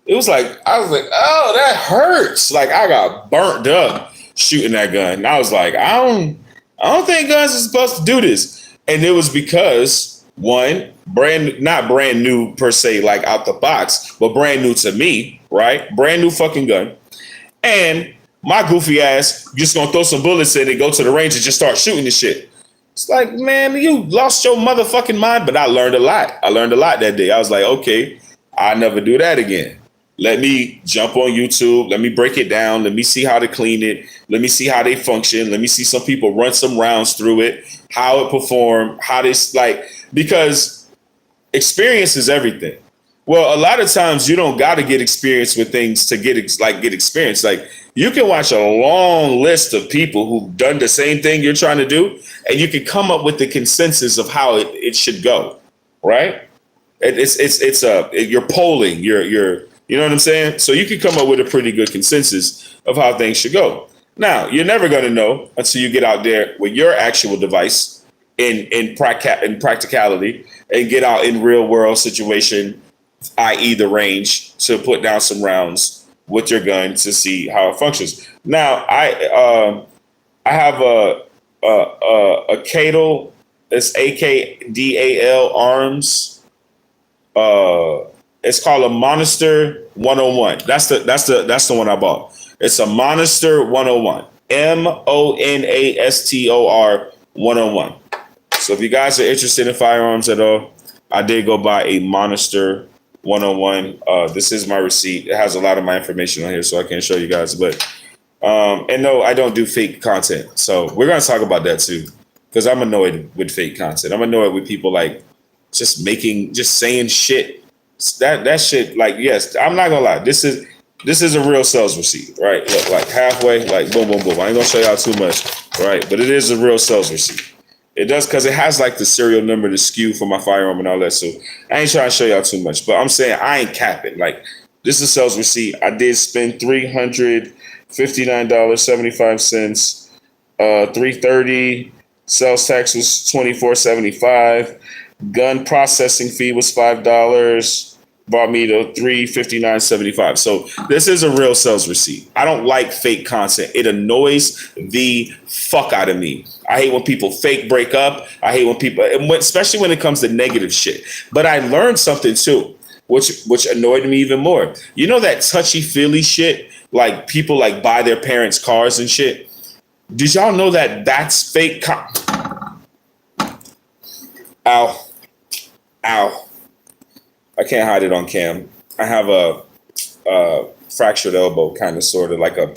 it was like, I was like, oh, that hurts. Like, I got burnt up shooting that gun. And I was like, I don't think guns are supposed to do this. And it was because, one, not brand new per se, like out the box, but brand new to me, right? Brand new fucking gun. And my goofy ass just gonna throw some bullets in and go to the range and just start shooting the shit. It's like, man, you lost your motherfucking mind. But I learned a lot. I learned a lot that day. I was like, okay, I'll never do that again. Let me jump on YouTube. Let me break it down. Let me see how to clean it. Let me see how they function. Let me see some people run some rounds through it, how it performed, how this, like, because experience is everything. Well, a lot of times you don't got to get experience with things to get experience. Like, you can watch a long list of people who've done the same thing you're trying to do, and you can come up with the consensus of how it should go, right? You're polling, you know what I'm saying? So you can come up with a pretty good consensus of how things should go. Now, you're never going to know until you get out there with your actual device in practicality and get out in real world situation, i.e. the range, to put down some rounds with your gun to see how it functions. Now, I have a Cadal, it's AKDAL Arms. It's called a Monster 101. That's the one I bought. It's a Monster 101. MONASTOR 101. So if you guys are interested in firearms at all, I did go buy a Monster 101. This is my receipt. It has a lot of my information on here, so I can't show you guys. But and no, I don't do fake content. So we're gonna talk about that too, because I'm annoyed with fake content. I'm annoyed with people like just saying shit. That shit, like, yes, I'm not gonna lie. This is a real sales receipt, right? Look, like halfway, like boom, boom, boom. I ain't gonna show y'all too much, right? But it is a real sales receipt. It does, because it has like the serial number, the SKU for my firearm and all that. So I ain't trying to show y'all too much, but I'm saying I ain't capping. Like, this is a sales receipt. I did spend $359.75. $330. Sales tax was $24.75. Gun processing fee was $5. Bought me to $359.75. So this is a real sales receipt. I don't like fake content. It annoys the fuck out of me. I hate when people fake break up. I hate when people, especially when it comes to negative shit. But I learned something too, which annoyed me even more. You know that touchy-feely shit? Like, people like buy their parents' cars and shit. Did y'all know that that's fake? Ow. I can't hide it on cam. I have a fractured elbow, kind of, sort of like not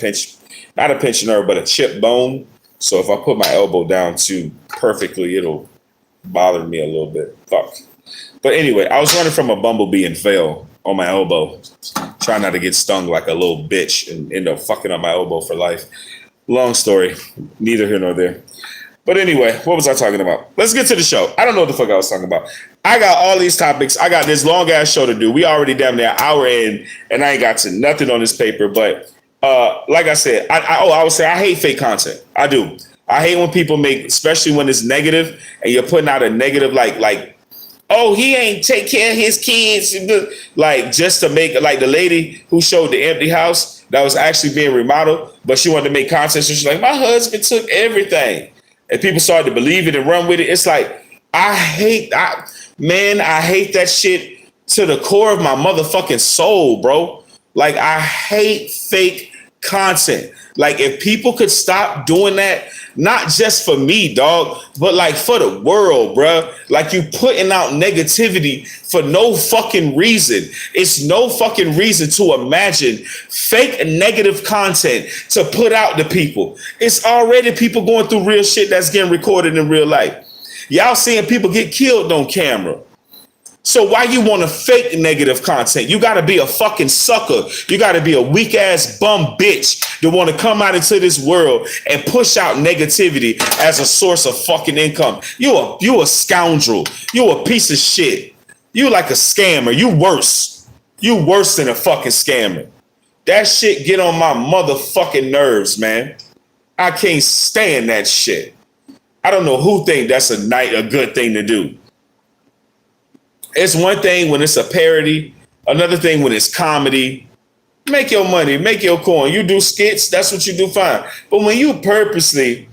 a pinched nerve, but a chipped bone. So if I put my elbow down too perfectly, it'll bother me a little bit. Fuck. But anyway, I was running from a bumblebee and fell on my elbow, trying not to get stung like a little bitch and end up fucking up my elbow for life. Long story, neither here nor there. But anyway, what was I talking about? Let's get to the show. I don't know what the fuck I was talking about. I got all these topics. I got this long ass show to do. We already damn near an hour in, and I ain't got to nothing on this paper. But like I said, I would say I hate fake content. I do. I hate when people make, especially when it's negative, and you're putting out a negative like, oh, he ain't take care of his kids, like, just to make, like the lady who showed the empty house that was actually being remodeled, but she wanted to make content. So she's like, my husband took everything. And people started to believe it and run with it. It's like, I hate that shit to the core of my motherfucking soul, bro. Like, I hate fake content. Like, if people could stop doing that, not just for me, dog, but like for the world, bruh. Like, you putting out negativity for no fucking reason. It's no fucking reason to imagine fake negative content to put out to people. It's already people going through real shit that's getting recorded in real life. Y'all seeing people get killed on camera. So why you want to fake negative content? You got to be a fucking sucker. You got to be a weak ass bum bitch to want to come out into this world and push out negativity as a source of fucking income. You a scoundrel. You a piece of shit. You like a scammer. You worse. You worse than a fucking scammer. That shit get on my motherfucking nerves, man. I can't stand that shit. I don't know who think that's a good thing to do. It's one thing when it's a parody, another thing when it's comedy. Make your money, make your coin. You do skits, that's what you do, fine. But when you purposely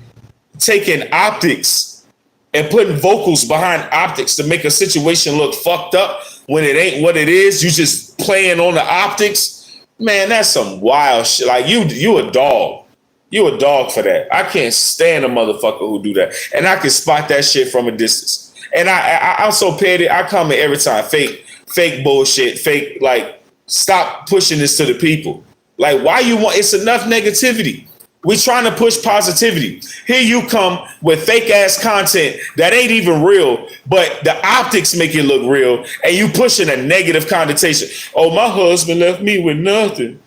taking optics and putting vocals behind optics to make a situation look fucked up when it ain't what it is, you just playing on the optics, man, that's some wild shit. Like, you a dog. You a dog for that. I can't stand a motherfucker who do that. And I can spot that shit from a distance. And I'm so petty. I comment every time. Fake bullshit. Fake, like, stop pushing this to the people. Like, why you want? It's enough negativity. We trying to push positivity. Here you come with fake ass content that ain't even real, but the optics make it look real, and you pushing a negative connotation. Oh, my husband left me with nothing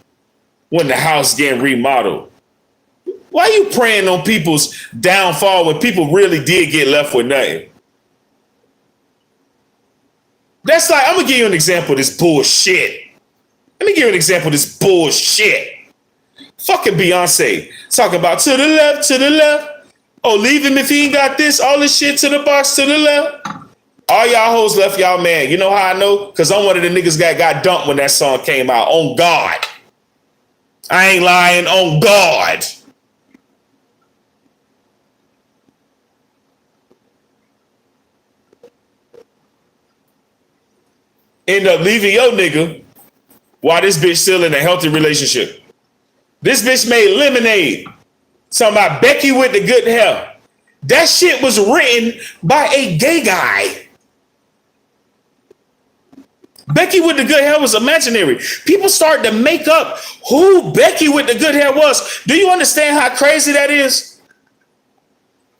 when the house getting remodeled. Why you preying on people's downfall when people really did get left with nothing? That's like, I'm gonna give you an example of this bullshit. Let me give you an example of this bullshit. Fucking Beyonce talking about to the left, to the left. Oh, leave him if he ain't got this, all this shit to the box to the left. All y'all hoes left y'all man. You know how I know? Because I'm one of the niggas that got dumped when that song came out. On God. I ain't lying. On God. End up leaving your nigga while this bitch still in a healthy relationship. This bitch made lemonade. Talking about Becky with the good hair. That shit was written by a gay guy. Becky with the good hair was imaginary. People started to make up who Becky with the good hair was. Do you understand how crazy that is?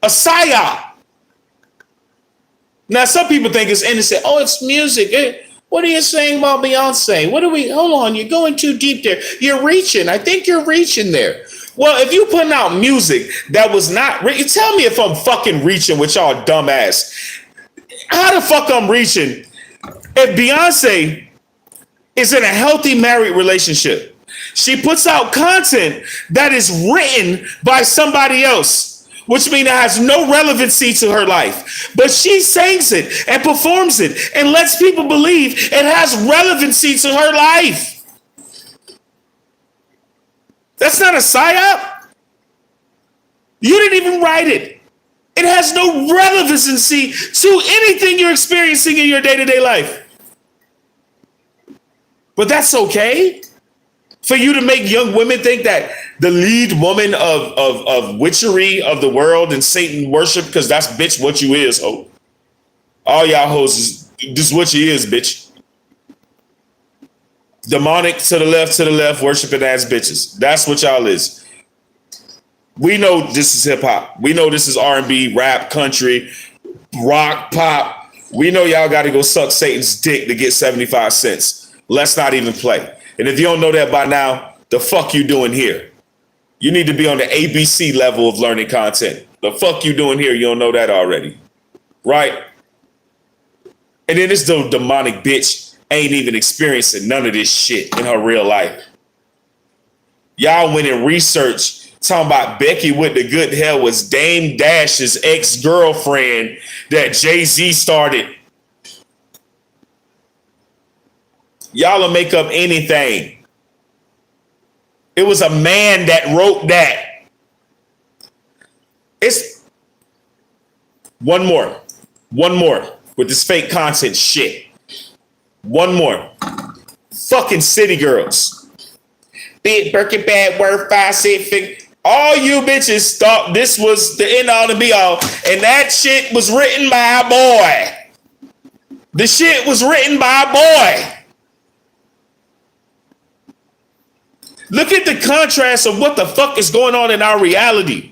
A psyop. Now, some people think it's innocent. Oh, it's music. What are you saying about Beyonce? Hold on, you're going too deep there. You're reaching. I think you're reaching there. Well, if you putting out music that was not, tell me if I'm fucking reaching with y'all dumbass. How the fuck I'm reaching if Beyonce is in a healthy married relationship? She puts out content that is written by somebody else, which means it has no relevancy to her life. But she sings it and performs it and lets people believe it has relevancy to her life. That's not a psyop. You didn't even write it. It has no relevancy to anything you're experiencing in your day-to-day life. But that's okay. For you to make young women think that the lead woman of witchery of the world and Satan worship, because that's bitch what you is, ho. All y'all hoes, this is what you is, bitch. Demonic to the left, worshiping ass bitches. That's what y'all is. We know this is hip hop. We know this is R&B, rap, country, rock, pop. We know y'all got to go suck Satan's dick to get 75 cents. Let's not even play. And if you don't know that by now, the fuck you doing here? You need to be on the ABC level of learning content. The fuck you doing here? You don't know that already. Right? And then this little demonic bitch ain't even experiencing none of this shit in her real life. Y'all went and researched talking about Becky with the good hair was Dame Dash's ex-girlfriend that Jay-Z started. Y'all will make up anything. It was a man that wrote that. It's one more with this fake content shit. One more. Fucking city girls. Big Birkin bag worth 5 6 figures. All you bitches thought this was the end all to be all, and that shit was written by a boy. The shit was written by a boy. Look at the contrast of what the fuck is going on in our reality.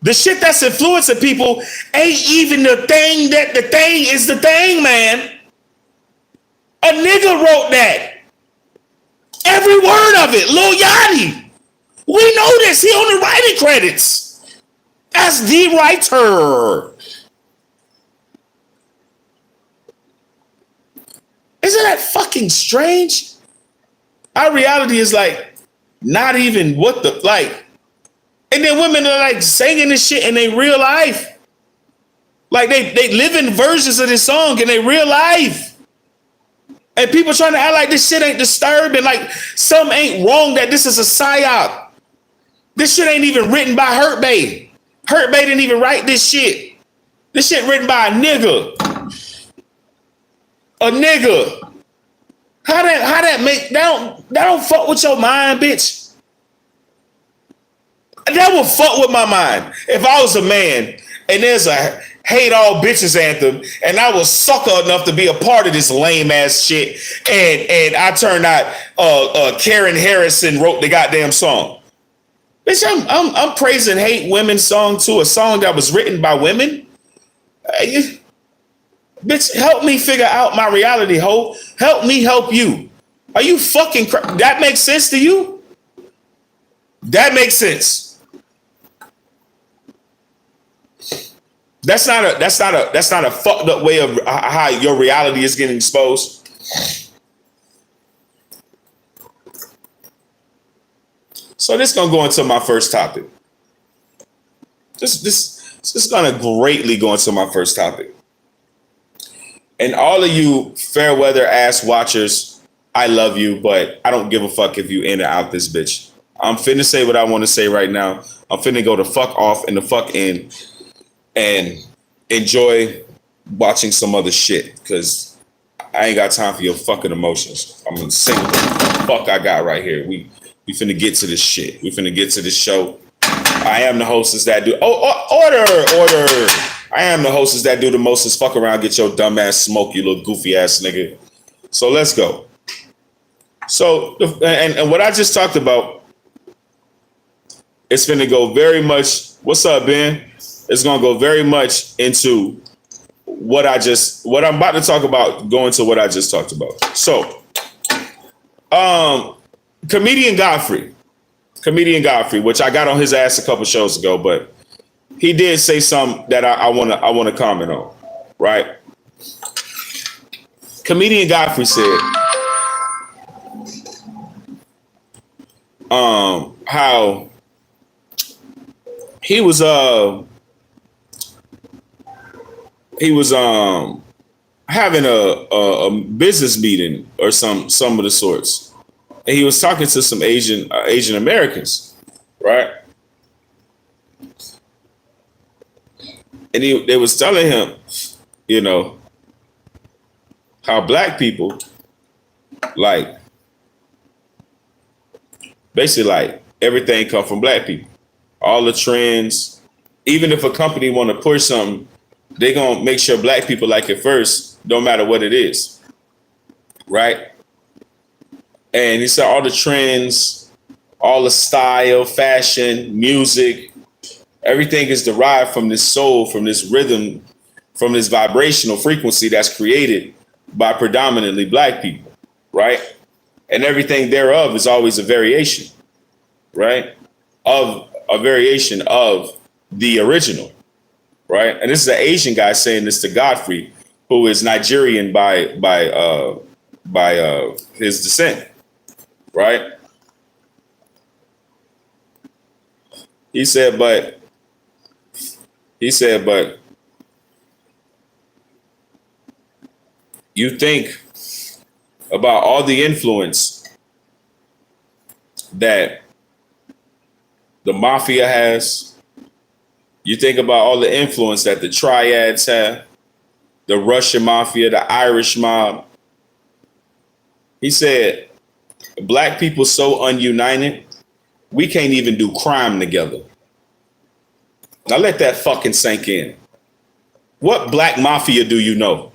The shit that's influencing people ain't even the thing that the thing is the thing, man. A nigga wrote that. Every word of it, Lil Yachty. We know this. He on the writing credits as the writer. Isn't that fucking strange? Our reality is like not even what the like. And then women are like singing this shit in their real life. Like they live in versions of this song in their real life. And people trying to act like this shit ain't disturbing. Like some ain't wrong that this is a psyop. This shit ain't even written by Hurt Bay. Hurt Bay didn't even write this shit. This shit written by a nigga. A nigga. How that make that don't fuck with your mind, bitch. That would fuck with my mind if I was a man and there's a hate all bitches anthem and I was sucker enough to be a part of this lame ass shit and I turned out Karen Harrison wrote the goddamn song. Bitch, I'm praising hate women song to a song that was written by women. Bitch, help me figure out my reality, ho. Help me help you. Are you fucking that makes sense to you? That makes sense. That's not a fucked up way of how your reality is getting exposed. So this gonna go into my first topic. This is gonna greatly go into my first topic. And all of you fair weather ass watchers, I love you, but I don't give a fuck if you in or out this bitch. I'm finna say what I want to say right now. I'm finna go the fuck off and the fuck in and enjoy watching some other shit because I ain't got time for your fucking emotions. I'm gonna say what the fuck I got right here. We finna get to this shit. We finna get to this show. I am the hostess that do. Order. I am the hostess that do the mostest. Fuck around, get your dumb ass smoke, you little goofy ass nigga. So let's go. So and what I just talked about, it's gonna go very much. What's up, Ben? It's gonna go very much into what I'm about to talk about. Going to what I just talked about. So, Comedian Godfrey, which I got on his ass a couple shows ago, but he did say something that I want to comment on, right? Comedian Godfrey said, how he was having a business meeting or some of the sorts. And he was talking to some Asian Americans, right? And they was telling him, you know, how black people, like, basically like everything come from black people. All the trends, even if a company want to push something, they gonna make sure black people like it first, no matter what it is, right? And he said all the trends, all the style, fashion, music, everything is derived from this soul, from this rhythm, from this vibrational frequency that's created by predominantly black people, right? And everything thereof is always a variation, right? Of a variation of the original, right? And this is an Asian guy saying this to Godfrey, who is Nigerian by his descent. Right? He said, but you think about all the influence that the mafia has. You think about all the influence that the triads have, the Russian mafia, the Irish mob. He said, black people so ununited we can't even do crime together. Now let that fucking sink in. What black mafia do you know?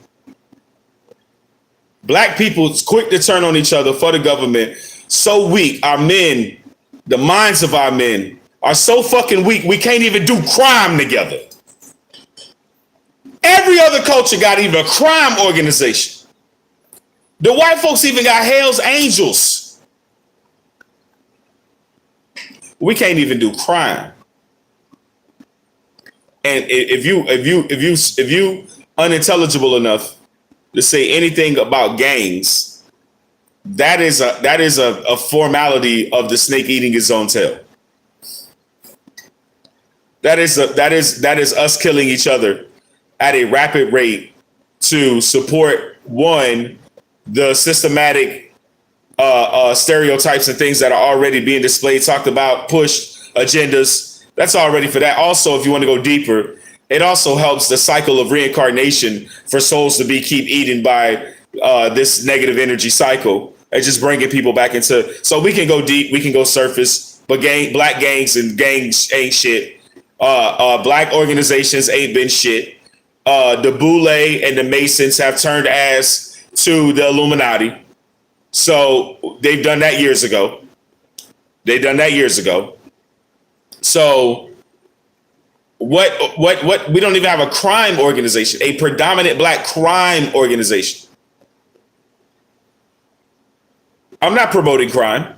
Black people quick to turn on each other for the government. So weak. Our men, the minds of our men are so fucking weak, we can't even do crime together. Every other culture got even a crime organization. The white folks even got Hell's Angels. We can't even do crime. And if you unintelligible enough to say anything about gangs, that is a formality of the snake eating his own tail. That is us killing each other at a rapid rate to support the systematic stereotypes and things that are already being displayed, talked about, pushed, agendas. That's already for that. Also, if you want to go deeper, it also helps the cycle of reincarnation for souls to keep eaten by this negative energy cycle and just bringing people back into. So we can go deep, we can go surface, but black gangs and gangs ain't shit. Black organizations ain't been shit. The Boule and the Masons have turned ass to the Illuminati. So they've done that years ago. So what we don't even have a crime organization, a predominant black crime organization. I'm not promoting crime.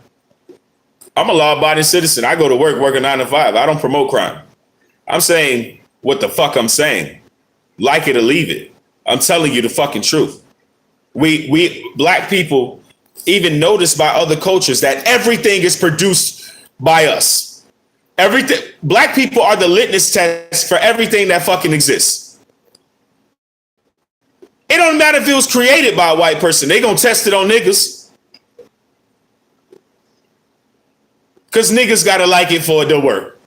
I'm a law-abiding citizen. I go to work a 9 to 5. I don't promote crime. I'm saying what the fuck I'm saying. Like it or leave it. I'm telling you the fucking truth. We black people even notice by other cultures that everything is produced by us. Everything. Black people are the litmus test for everything that fucking exists. It don't matter if it was created by a white person. They gonna test it on niggas. Because niggas gotta like it for it to work.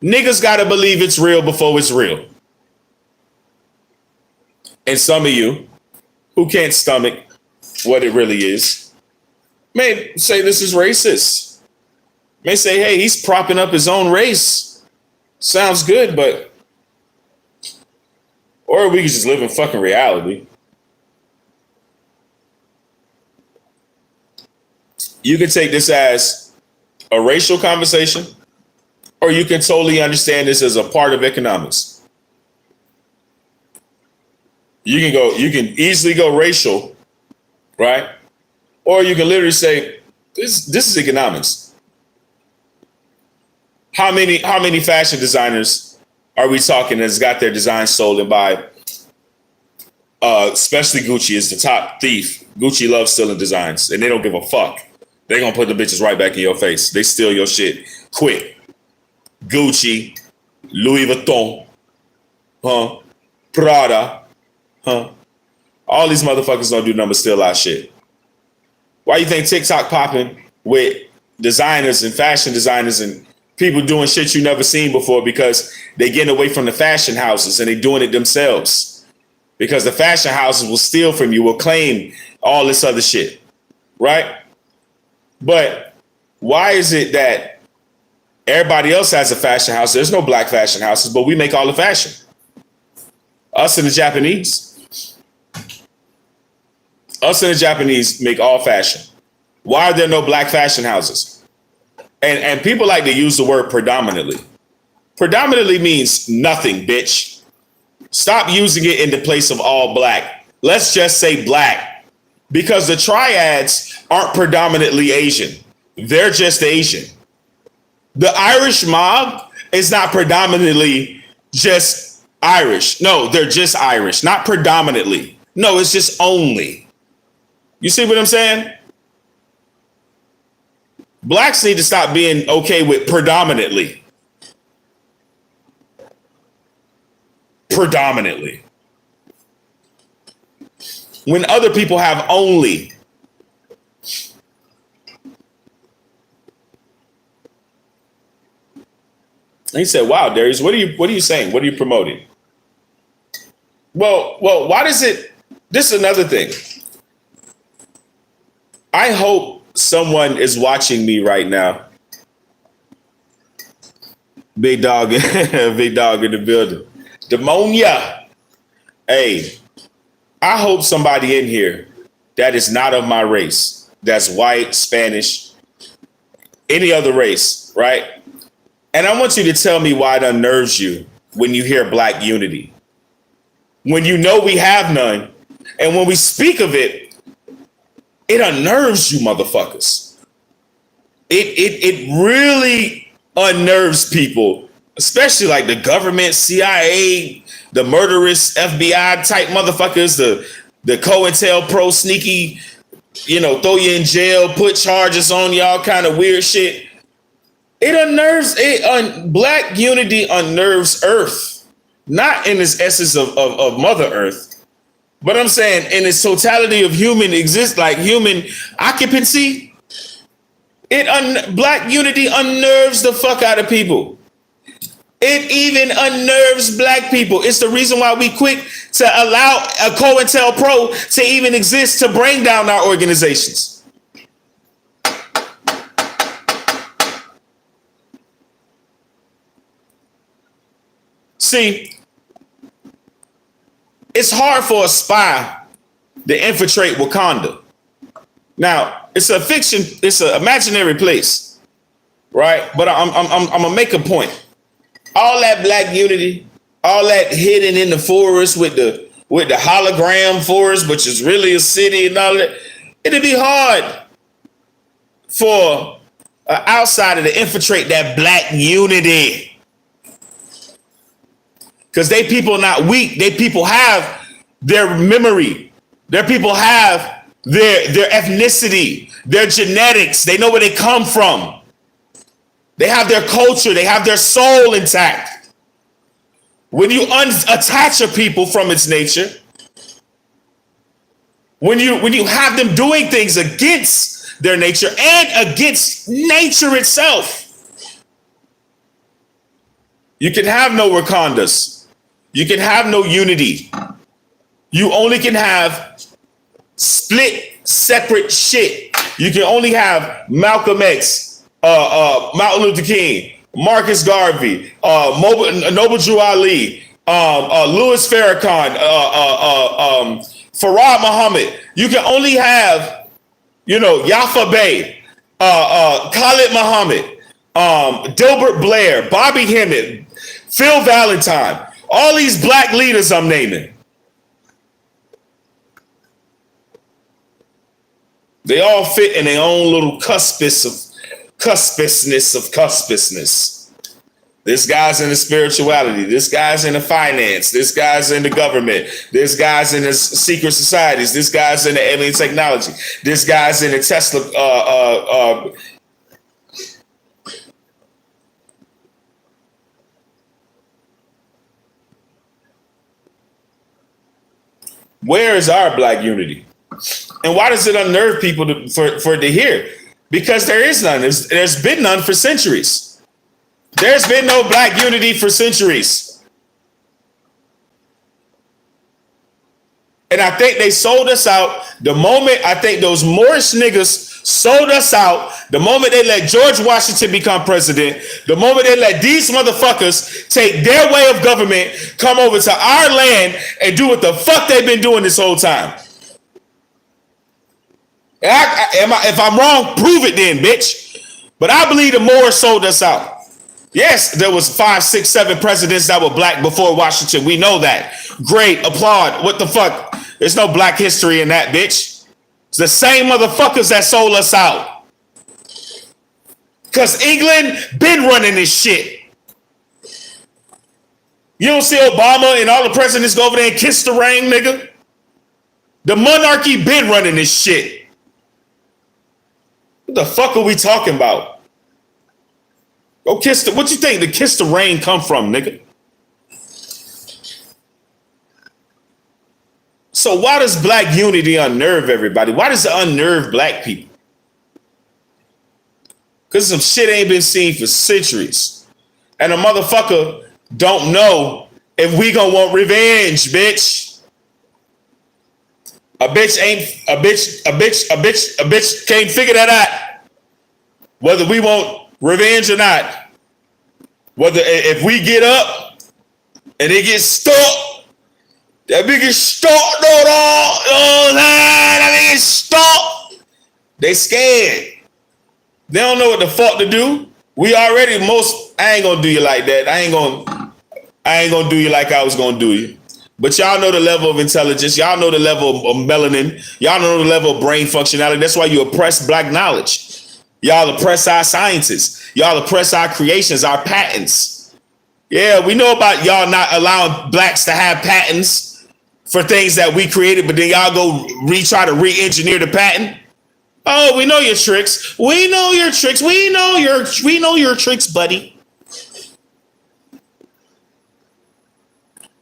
Niggas gotta believe it's real before it's real. And some of you who can't stomach what it really is may say this is racist. May say, hey, he's propping up his own race. Sounds good, but... Or we can just live in fucking reality. You can take this as a racial conversation, or you can totally understand this as a part of economics. You can easily go racial, right? Or you can literally say, this is economics. How many fashion designers are we talking that's got their designs stolen by, especially Gucci is the top thief. Gucci loves stealing designs and they don't give a fuck. They're going to put the bitches right back in your face. They steal your shit quick. Gucci, Louis Vuitton, Prada, all these motherfuckers don't do nothing but steal our shit. Why you think TikTok popping with designers and fashion designers and people doing shit you never seen before? Because they getting away from the fashion houses and they doing it themselves. Because the fashion houses will steal from you, will claim all this other shit, right? But why is it that everybody else has a fashion house? There's no black fashion houses, but we make all the fashion. Us and the Japanese. Us and the Japanese make all fashion. Why are there no black fashion houses? And people like to use the word predominantly. Predominantly means nothing, bitch. Stop using it in the place of all black. Let's just say black. Because the triads aren't predominantly Asian. They're just Asian. The Irish mob is not predominantly just Irish. No, they're just Irish. Not predominantly. No, it's just only. You see what I'm saying? Blacks need to stop being okay with predominantly. Predominantly. When other people have only. And he said, wow, Darius, what are you saying? What are you promoting? Well, why does it? This is another thing. I hope someone is watching me right now Big dog, big dog in the building. Demonia. Hey, I hope somebody in here that is not of my race, that's white, Spanish, any other race, right? And I want you to tell me why it unnerves you when you hear black unity. When you know we have none, and when we speak of it, it unnerves you motherfuckers. It really unnerves people, especially like the government, CIA, the murderous FBI type motherfuckers, the COINTELPRO sneaky, throw you in jail, put charges on y'all kind of weird shit. It unnerves, black unity unnerves Earth, not in its essence of Mother Earth, but I'm saying in its totality of human human occupancy. Black unity unnerves the fuck out of people. It even unnerves black people. It's the reason why we quick to allow a COINTELPRO to even exist to bring down our organizations. See, it's hard for a spy to infiltrate Wakanda. Now, it's a fiction, it's an imaginary place, right? But I'm gonna make a point. All that black unity, all that hidden in the forest with the hologram forest, which is really a city and all that, it'd be hard for an outsider to infiltrate that black unity. Because they people not weak. They people have their memory. Their people have their ethnicity, their genetics. They know where they come from. They have their culture. They have their soul intact. When you attach a people from its nature, when you have them doing things against their nature and against nature itself, you can have no Wakandas. You can have no unity. You only can have split, separate shit. You can only have Malcolm X, Martin Luther King, Marcus Garvey, Noble Drew Ali, Louis Farrakhan, Farah Muhammad. You can only have, Yafa Bey, Khalid Muhammad, Dilbert Blair, Bobby Hemmett, Phil Valentine, all these black leaders I'm naming. They all fit in their own little cuspicness. This guy's in the spirituality. This guy's in the finance. This guy's in the government. This guy's in the secret societies. This guy's in the alien technology. This guy's in the Tesla. Where is our black unity? And why does it unnerve people for it to hear? Because there is none. There's been none for centuries. There's been no black unity for centuries. And I think they sold us out the moment, I think those Moorish niggas sold us out the moment they let George Washington become president, the moment they let these motherfuckers take their way of government, come over to our land and do what the fuck they've been doing this whole time. If I'm wrong, prove it then, bitch. But I believe the Moors sold us out. Yes, there was 5, 6, 7 presidents that were black before Washington. We know that. Great, applaud. What the fuck? There's no black history in that, bitch. It's the same motherfuckers that sold us out. Because England been running this shit. You don't see Obama and all the presidents go over there and kiss the ring, nigga? The monarchy been running this shit. What the fuck are we talking about? Go kiss the, what you think the kiss the rain come from, nigga? So why does black unity unnerve everybody? Why does it unnerve black people? Because some shit ain't been seen for centuries. And a motherfucker don't know if we gonna want revenge, bitch. A bitch can't figure that out. Whether we want revenge or not. Whether if we get up and it gets stuck, that bitch gets stuck, that bitch gets stuck. They scared. They don't know what the fuck to do. We already I ain't gonna do you like that. I ain't gonna do you like I was gonna do you. But y'all know the level of intelligence. Y'all know the level of melanin. Y'all know the level of brain functionality. That's why you oppress black knowledge. Y'all oppress our sciences. Y'all oppress our creations, our patents. Yeah, we know about y'all not allowing blacks to have patents for things that we created, but then y'all go try to re-engineer the patent. Oh, we know your tricks. We know your tricks. We know your tricks, buddy.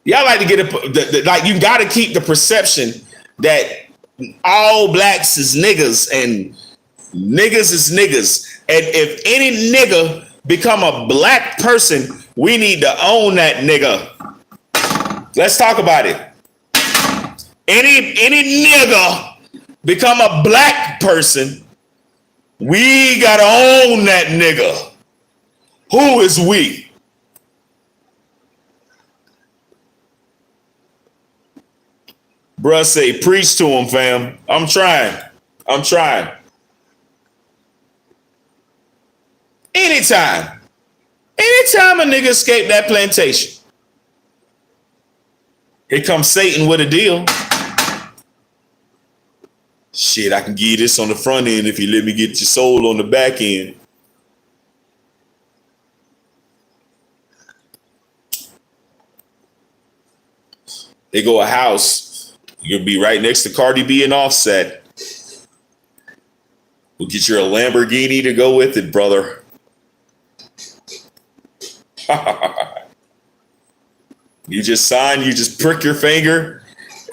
Y'all like to get like you got to keep the perception that all blacks is niggas and niggas is niggas. And if any nigga become a black person, we need to own that nigga. Let's talk about it. Any nigga become a black person, we gotta own that nigga. Who is we? Bruh say, preach to him, fam. I'm trying. Anytime a nigga escape that plantation, here comes Satan with a deal. Shit, I can give you this on the front end if you let me get your soul on the back end. They go a house. You'll be right next to Cardi B and Offset. We'll get you a Lamborghini to go with it, brother. You just sign, you just prick your finger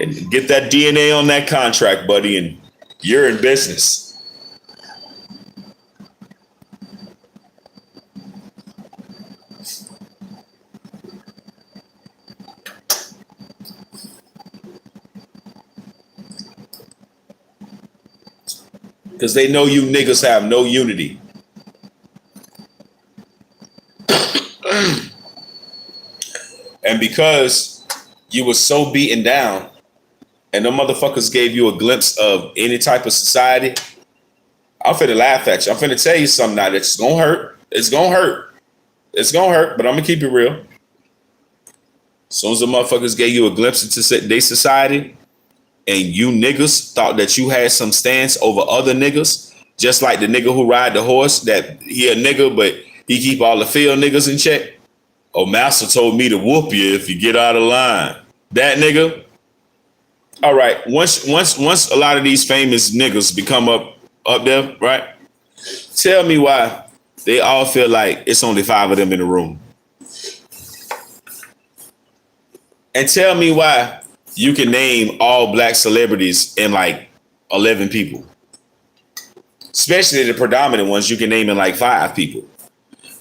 and get that DNA on that contract, buddy, and you're in business. Because they know you niggas have no unity. And because you were so beaten down and them motherfuckers gave you a glimpse of any type of society, I'm finna laugh at you. I'm finna tell you something now that's gonna hurt. It's gonna hurt. It's gonna hurt, but I'm gonna keep it real. As soon as the motherfuckers gave you a glimpse into their society, and you niggas thought that you had some stance over other niggas, just like the nigga who ride the horse, that he a nigga, but he keep all the field niggas in check. Oh, master told me to whoop you if you get out of line. That nigga. All right. Once a lot of these famous niggas become up there, right? Tell me why they all feel like it's only 5 of them in the room. And tell me why you can name all black celebrities in like 11 people. Especially the predominant ones, you can name in like 5 people.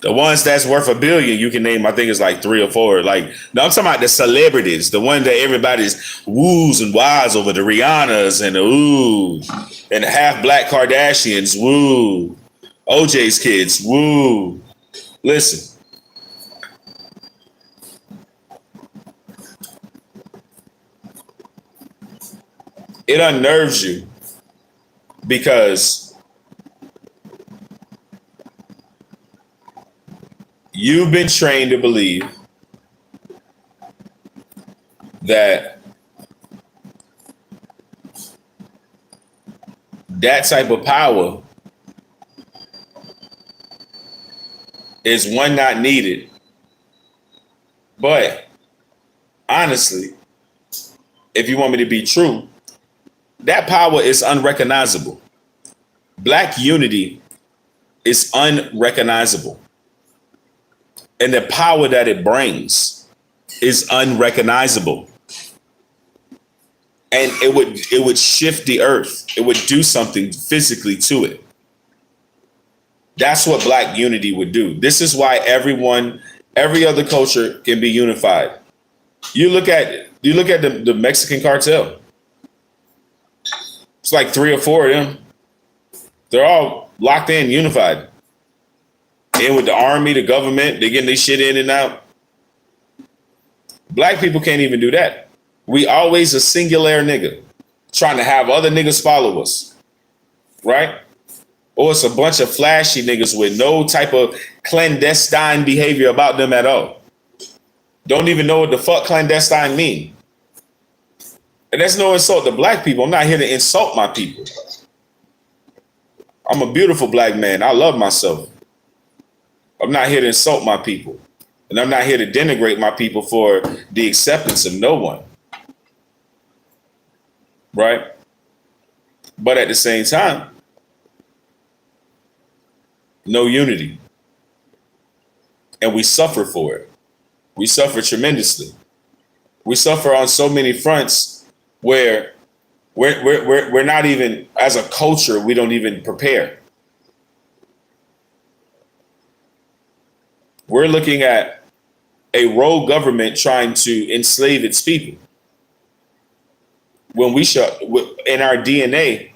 The ones that's worth $1 billion, you can name, I think it's like 3 or 4. Like, no, I'm talking about the celebrities, the one that everybody's woos and wahs over, the Rihannas and the ooh, and the half black Kardashians, woo. OJ's kids, woo. Listen. It unnerves you because you've been trained to believe that that type of power is one not needed. But honestly, if you want me to be true, that power is unrecognizable. Black unity is unrecognizable. And the power that it brings is unrecognizable. And it would shift the earth. It would do something physically to it. That's what black unity would do. This is why every other culture can be unified. You look at the Mexican cartel. It's like 3 or 4 of them. They're all locked in, unified. in with the army, the government. They're getting their shit in and out. Black people can't even do that. We always a singular nigga trying to have other niggas follow us, right? Or it's a bunch of flashy niggas with no type of clandestine behavior about them at all. Don't even know what the fuck clandestine mean. And that's no insult to black people. I'm not here to insult my people. I'm a beautiful black man. I love myself. I'm not here to insult my people. And I'm not here to denigrate my people for the acceptance of no one. Right? But at the same time, no unity. And we suffer for it. We suffer tremendously. We suffer on so many fronts where we're not even, as a culture, we don't even prepare. We're looking at a rogue government trying to enslave its people. When we should, in our DNA,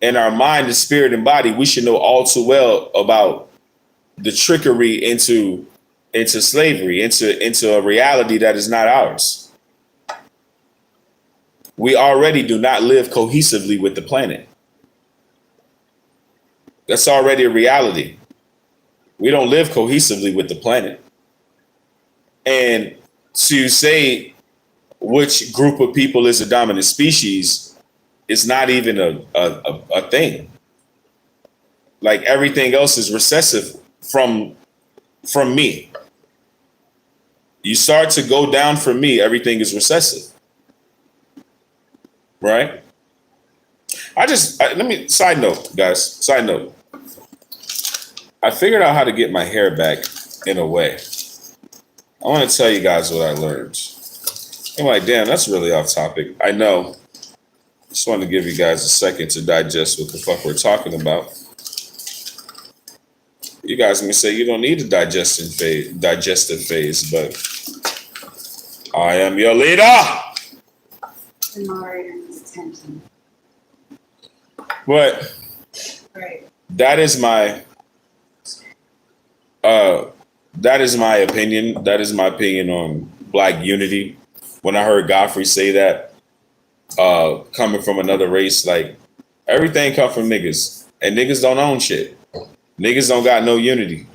in our mind, the spirit and body, we should know all too well about the trickery into slavery, into a reality that is not ours. We already do not live cohesively with the planet. That's already a reality. We don't live cohesively with the planet. And to say which group of people is a dominant species is not even a thing. Like everything else is recessive from me. You start to go down from me, everything is recessive. Right? Side note, guys, side note. I figured out how to get my hair back in a way. I want to tell you guys what I learned. I'm like, damn, that's really off topic. I know. Just wanted to give you guys a second to digest what the fuck we're talking about. You guys may say you don't need a digestive phase, but I am your leader. The moderator's attention. But Right. that is my opinion. That is my opinion on Black unity. When I heard Godfrey say that, coming from another race, like everything come from niggas, and niggas don't own shit. Niggas don't got no unity,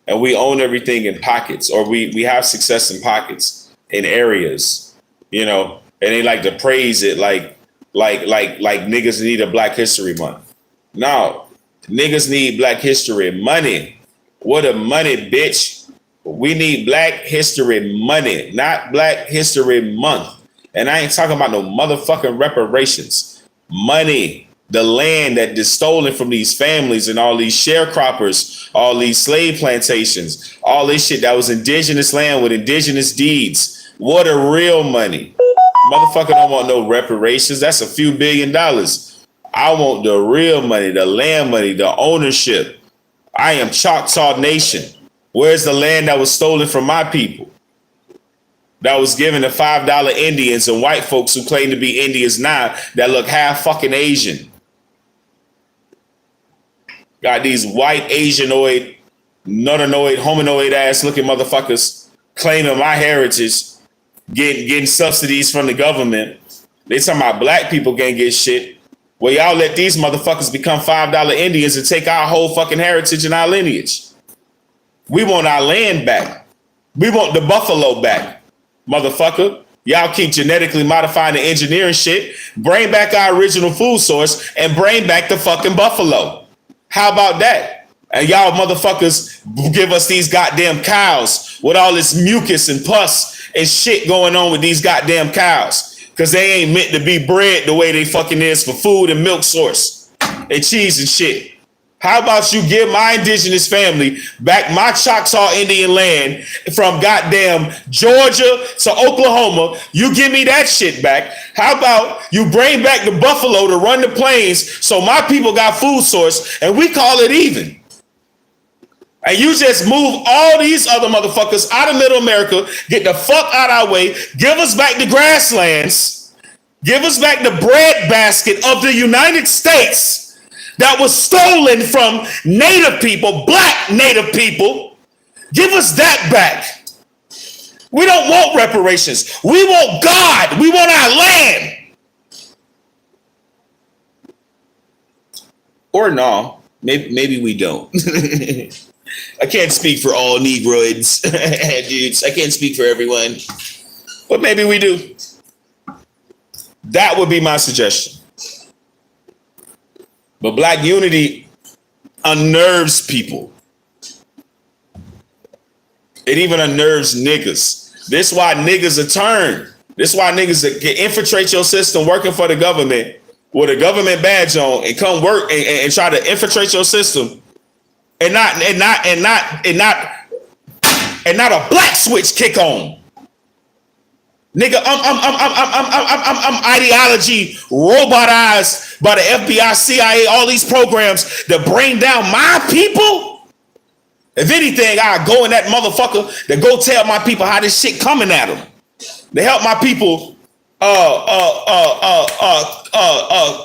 and we own everything in pockets, or we have success in pockets, in areas, you know. And they like to praise it like niggas need a Black History Month. No, niggas need Black History money. What a money, bitch. We need Black History money, not Black History Month. And I ain't talking about no motherfucking reparations. Money. The land that is stolen from these families and all these sharecroppers, all these slave plantations, all this shit that was indigenous land with indigenous deeds. What a real money. Motherfucker don't want no reparations. That's a few $1 billion. I want the real money, the land money, the ownership. I am Choctaw Nation. Where's the land that was stolen from my people? That was given to $5 Indians and white folks who claim to be Indians now that look half fucking Asian. Got these white Asianoid, nuttanoid, hominoid ass looking motherfuckers claiming my heritage, getting subsidies from the government. They talking about black people can't get shit. Well, y'all let these motherfuckers become $5 Indians and take our whole fucking heritage and our lineage. We want our land back. We want the buffalo back, motherfucker. Y'all keep genetically modifying the engineering shit. Bring back our original food source and bring back the fucking buffalo. How about that? And y'all motherfuckers give us these goddamn cows with all this mucus and pus and shit going on with these goddamn cows. Because they ain't meant to be bred the way they fucking is for food and milk source and cheese and shit. How about you give my indigenous family back my Choctaw Indian land from goddamn Georgia to Oklahoma? You give me that shit back. How about you bring back the buffalo to run the plains so my people got food source and we call it even? And you just move all these other motherfuckers out of middle America, get the fuck out our way, give us back the grasslands, give us back the bread basket of the United States that was stolen from Native people, black Native people, Give us that back. We don't want reparations. We want God. We want our land. Or no, maybe we don't. I can't speak for all Negroids, dudes. I can't speak for everyone. But maybe we do. That would be my suggestion. But black unity unnerves people. It even unnerves niggas. This why niggas are turned. This why niggas that can infiltrate your system working for the government with a government badge on and come work and try to infiltrate your system and not a black switch kick on. Nigga, I'm ideology robotized by the FBI, CIA, all these programs that bring down my people. If anything, I go in that motherfucker to go tell my people how this shit coming at them. They help my people,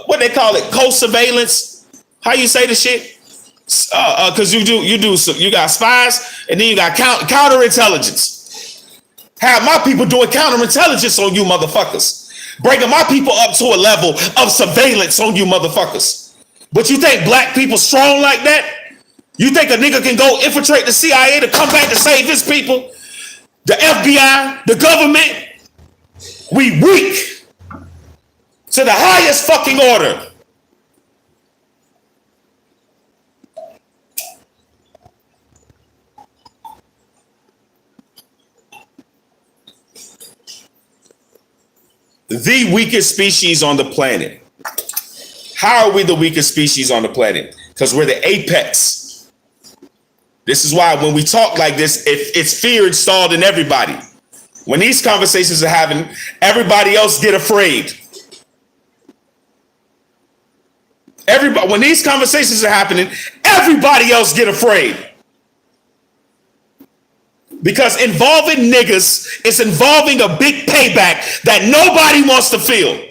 what they call it, co-surveillance. How you say the shit? Cause you got spies and then you got counterintelligence. Have my people doing counterintelligence on you motherfuckers. Bringing my people up to a level of surveillance on you motherfuckers. But you think black people strong like that? You think a nigga can go infiltrate the CIA to come back to save his people? The FBI, the government? We weak to the highest fucking order. The weakest species on the planet. How are we the weakest species on the planet? Because we're the apex. This is why when we talk like this, it's fear installed in everybody. When these conversations are happening, everybody else get afraid. When these conversations are happening, everybody else get afraid. Because involving niggas is involving a big payback that nobody wants to feel.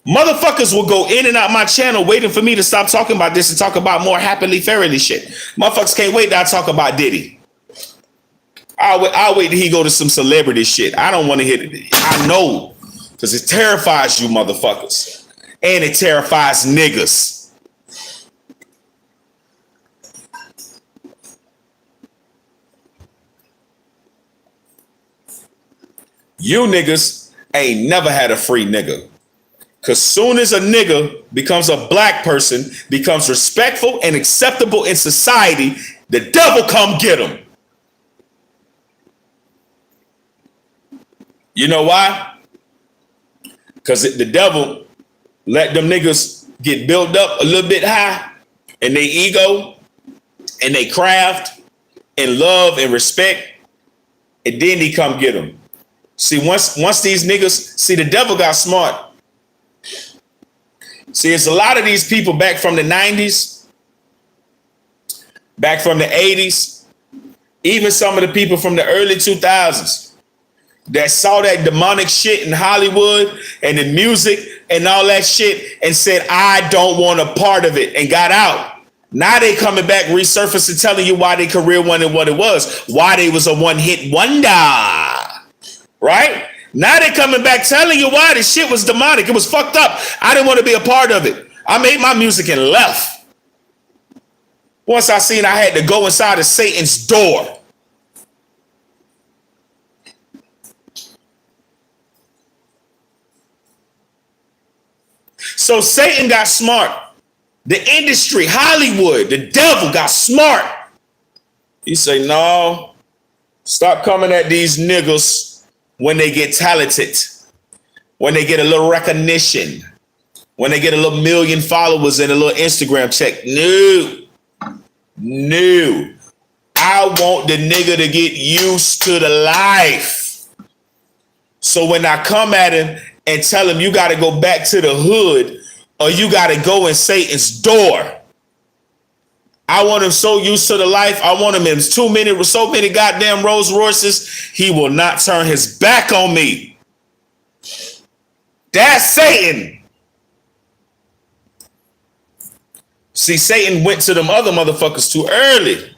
Motherfuckers will go in and out my channel waiting for me to stop talking about this and talk about more happily fairly shit. Motherfuckers can't wait till I talk about Diddy. I'll wait till he go to some celebrity shit. I don't want to hear it. I know, because it terrifies you motherfuckers. And it terrifies niggas. You niggas ain't never had a free nigga. Because soon as a nigga becomes a black person, becomes respectful and acceptable in society, the devil come get him. You know why? Because the devil let them niggas get built up a little bit high and they ego and they craft and love and respect, and then he come get them. See, once these niggas, see, the devil got smart. See, it's a lot of these people back from the 90s, back from the 80s, even some of the people from the early 2000s that saw that demonic shit in Hollywood and the music and all that shit and said, I don't want a part of it, and got out. Now they coming back resurfacing, telling you why their career wasn't what it was, why they was a one-hit wonder, right? Now they coming back telling you why this shit was demonic. It was fucked up. I didn't want to be a part of it. I made my music and left. Once I seen I had to go inside of Satan's door. So Satan got smart. The industry, Hollywood, the devil got smart. He say, no, stop coming at these niggas when they get talented, when they get a little recognition, when they get a little million followers and a little Instagram check. No. I want the nigga to get used to the life. So when I come at him and tell him you got to go back to the hood or you got to go in Satan's door, I want him so used to the life. I want him in so many goddamn Rolls Royces. He will not turn his back on me. That's Satan. See, Satan went to them other motherfuckers too early.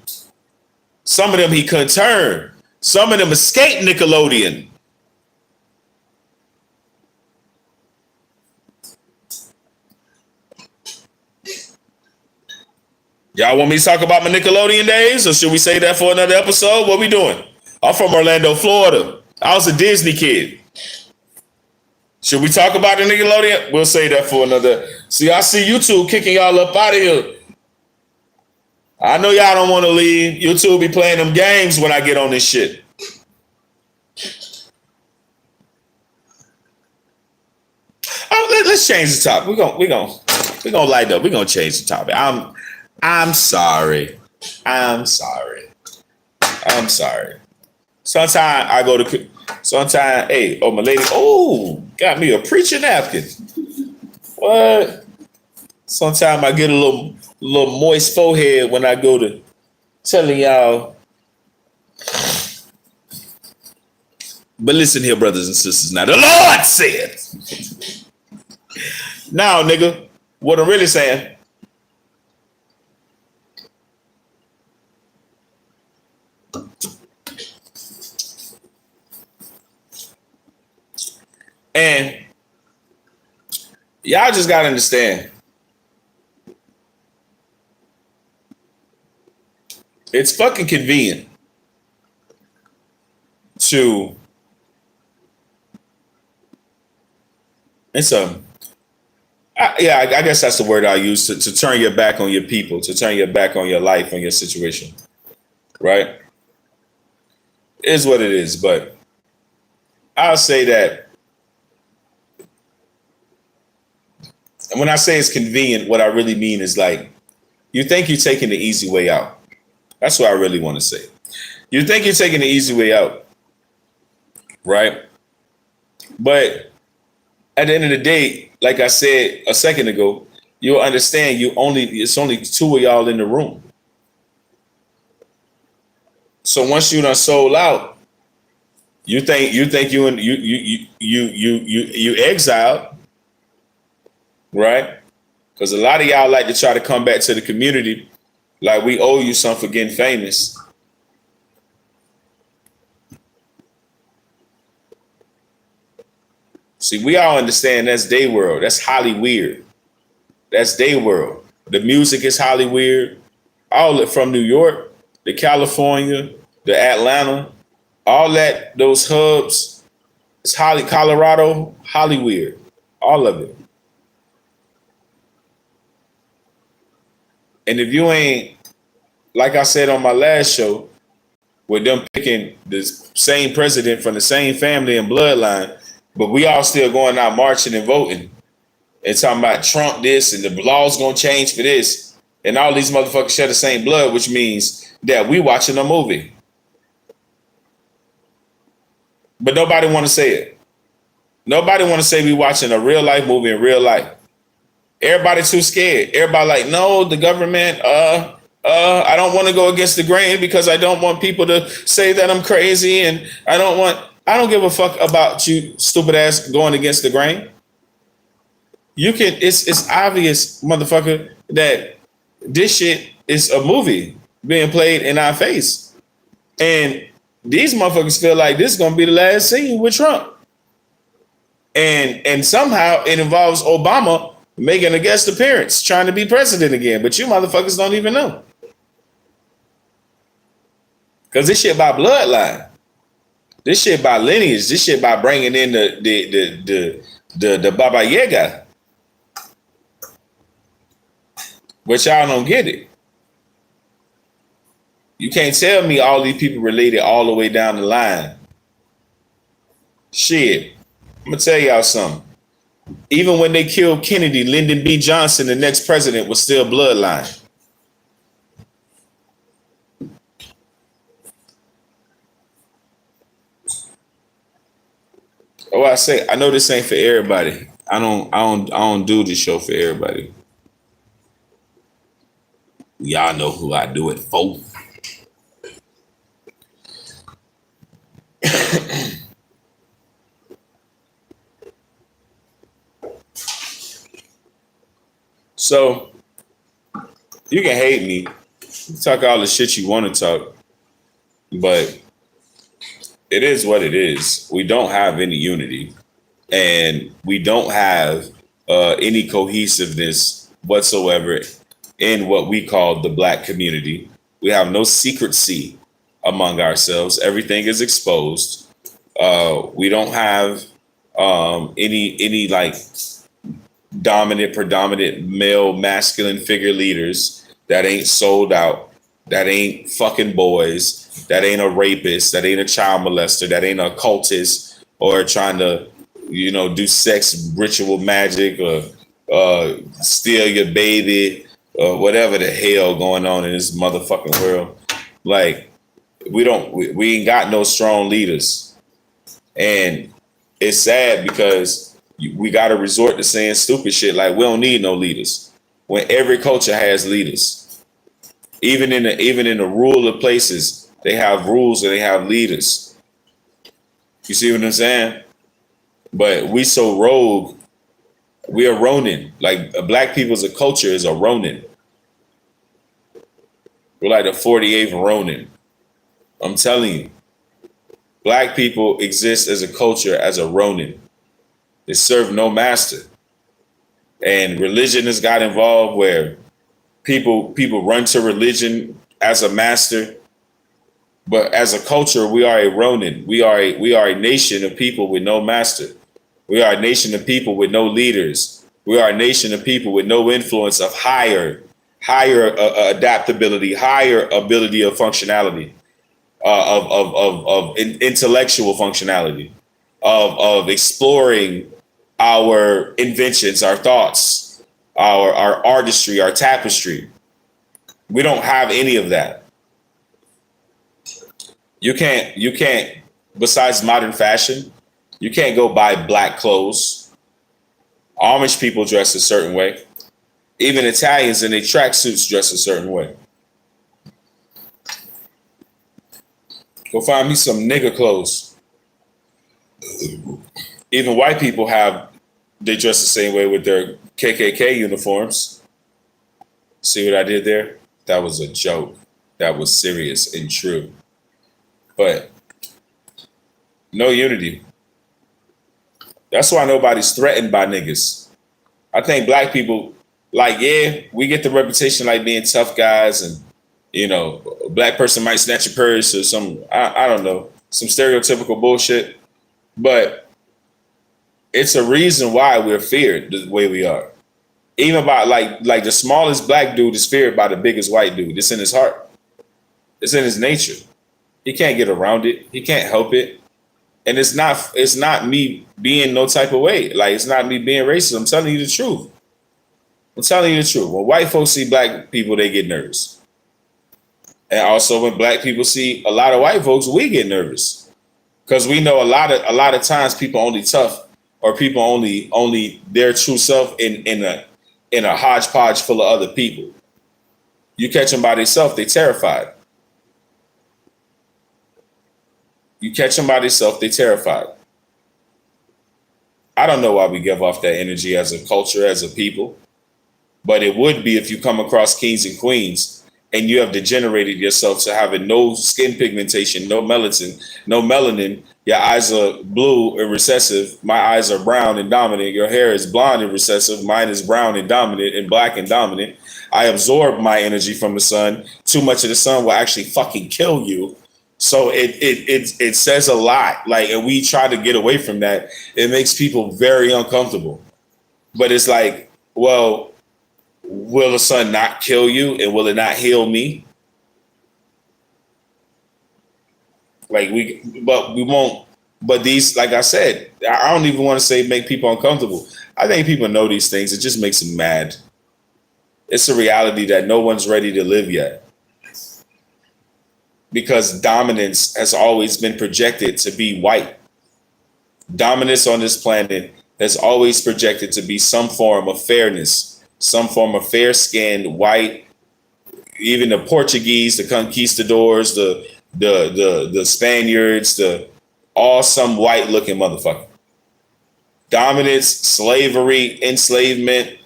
Some of them he couldn't turn. Some of them escaped Nickelodeon. Y'all want me to talk about my Nickelodeon days, or should we say that for another episode? What we doing? I'm from Orlando, Florida. I was a Disney kid. Should we talk about the Nickelodeon? We'll say that for another. See, I see YouTube kicking y'all up out of here. I know y'all don't want to leave. YouTube be playing them games when I get on this shit. Oh, let's change the topic. We're gonna light up. We're gonna change the topic. I'm sorry. Sometimes I go to. Sometimes, hey, my lady. Oh, got me a preacher napkin. What? Sometimes I get a little moist forehead when I go to telling y'all. But listen here, brothers and sisters. Now, the Lord said. Now, nigga, what I'm really saying. And y'all just gotta understand. It's fucking convenient to I guess that's the word I use to turn your back on your people, to turn your back on your life, on your situation, right? It is what it is, but I'll say that when I say it's convenient, what I really mean is like, you think you're taking the easy way out. That's what I really want to say. You think you're taking the easy way out, right? But at the end of the day, like I said a second ago, you'll understand it's only two of y'all in the room. So once you done sold out, you think you exiled, right? Because a lot of y'all like to try to come back to the community like we owe you something for getting famous. See, we all understand that's their world. That's Holly weird. That's their world. The music is Holly weird. All from New York, to California, to Atlanta, all that, those hubs, it's Colorado, Holly weird. All of it. And if you ain't, like I said on my last show, with them picking the same president from the same family and bloodline, but we all still going out marching and voting and talking about Trump this and the law's gonna change for this, and all these motherfuckers share the same blood, which means that we watching a movie. But nobody want to say it. Nobody want to say we watching a real life movie in real life. Everybody too scared. Everybody like, no, the government, I don't want to go against the grain because I don't want people to say that I'm crazy, and I don't give a fuck about you stupid ass going against the grain. It's obvious, motherfucker, that this shit is a movie being played in our face. And these motherfuckers feel like this is gonna be the last scene with Trump. And somehow it involves Obama making a guest appearance, trying to be president again, but you motherfuckers don't even know. Because this shit by bloodline. This shit by lineage. This shit by bringing in the Baba Yaga. But y'all don't get it. You can't tell me all these people related all the way down the line. Shit. I'm going to tell y'all something. Even when they killed Kennedy, Lyndon B. Johnson, the next president, was still bloodline. Oh, I say, I know this ain't for everybody. I don't do this show for everybody. Y'all know who I do it for. So you can hate me, talk all the shit you want to talk, But it is what it is. We don't have any unity, and we don't have any cohesiveness whatsoever in what we call the Black community. We have no secrecy among ourselves. Everything is exposed. We don't have any like predominant male masculine figure leaders that ain't sold out, that ain't fucking boys, that ain't a rapist, that ain't a child molester, that ain't a cultist or trying to, do sex ritual magic or steal your baby or whatever the hell going on in this motherfucking world. Like, we ain't got no strong leaders. And it's sad because we got to resort to saying stupid shit like we don't need no leaders when every culture has leaders. Even in the rural places, they have rules and they have leaders. You see what I'm saying? But we so rogue. We are Ronin. Like Black people as a culture is a Ronin. We're like the 48th Ronin. I'm telling you, Black people exist as a culture as a Ronin. They serve no master. And religion has got involved where people run to religion as a master. But as a culture, we are a Ronin. We are a nation of people with no master. We are a nation of people with no leaders. We are a nation of people with no influence of higher adaptability, higher ability of functionality, of intellectual functionality, of exploring our inventions, our thoughts, our artistry, our tapestry. We don't have any of that. You can't, besides modern fashion, you can't go buy Black clothes. Amish people dress a certain way. Even Italians in their tracksuits dress a certain way. Go find me some nigga clothes. Even white people they dress the same way with their KKK uniforms. See what I did there? That was a joke. That was serious and true. But no unity. That's why nobody's threatened by niggas. I think Black people, we get the reputation like being tough guys, and a Black person might snatch your purse or some, I don't know, some stereotypical bullshit. But it's a reason why we're feared the way we are. Even by like the smallest Black dude is feared by the biggest white dude. It's in his heart. It's in his nature. He can't get around it. He can't help it. And it's not me being no type of way. Like, it's not me being racist. I'm telling you the truth. When white folks see Black people, they get nervous. And also when Black people see a lot of white folks, we get nervous. Because we know a lot of times people only tough, or people only their true self in a hodgepodge full of other people. You catch them by themselves, they terrified. I don't know why we give off that energy as a culture, as a people, but it would be if you come across kings and queens and you have degenerated yourself to having no skin pigmentation, no melanin. Your eyes are blue and recessive. My eyes are brown and dominant. Your hair is blonde and recessive. Mine is brown and dominant and Black and dominant. I absorb my energy from the sun. Too much of the sun will actually fucking kill you. So it says a lot. Like, and we try to get away from that. It makes people very uncomfortable. But it's like, well, will the sun not kill you, and will it not heal me? Like we won't. But these, like I said, I don't even want to say make people uncomfortable. I think people know these things. It just makes them mad. It's a reality that no one's ready to live yet. Because dominance has always been projected to be white. Dominance on this planet has always projected to be some form of fairness, some form of fair-skinned white. Even the Portuguese, the conquistadors, the Spaniards, all some white-looking motherfucker. Dominance, slavery, enslavement,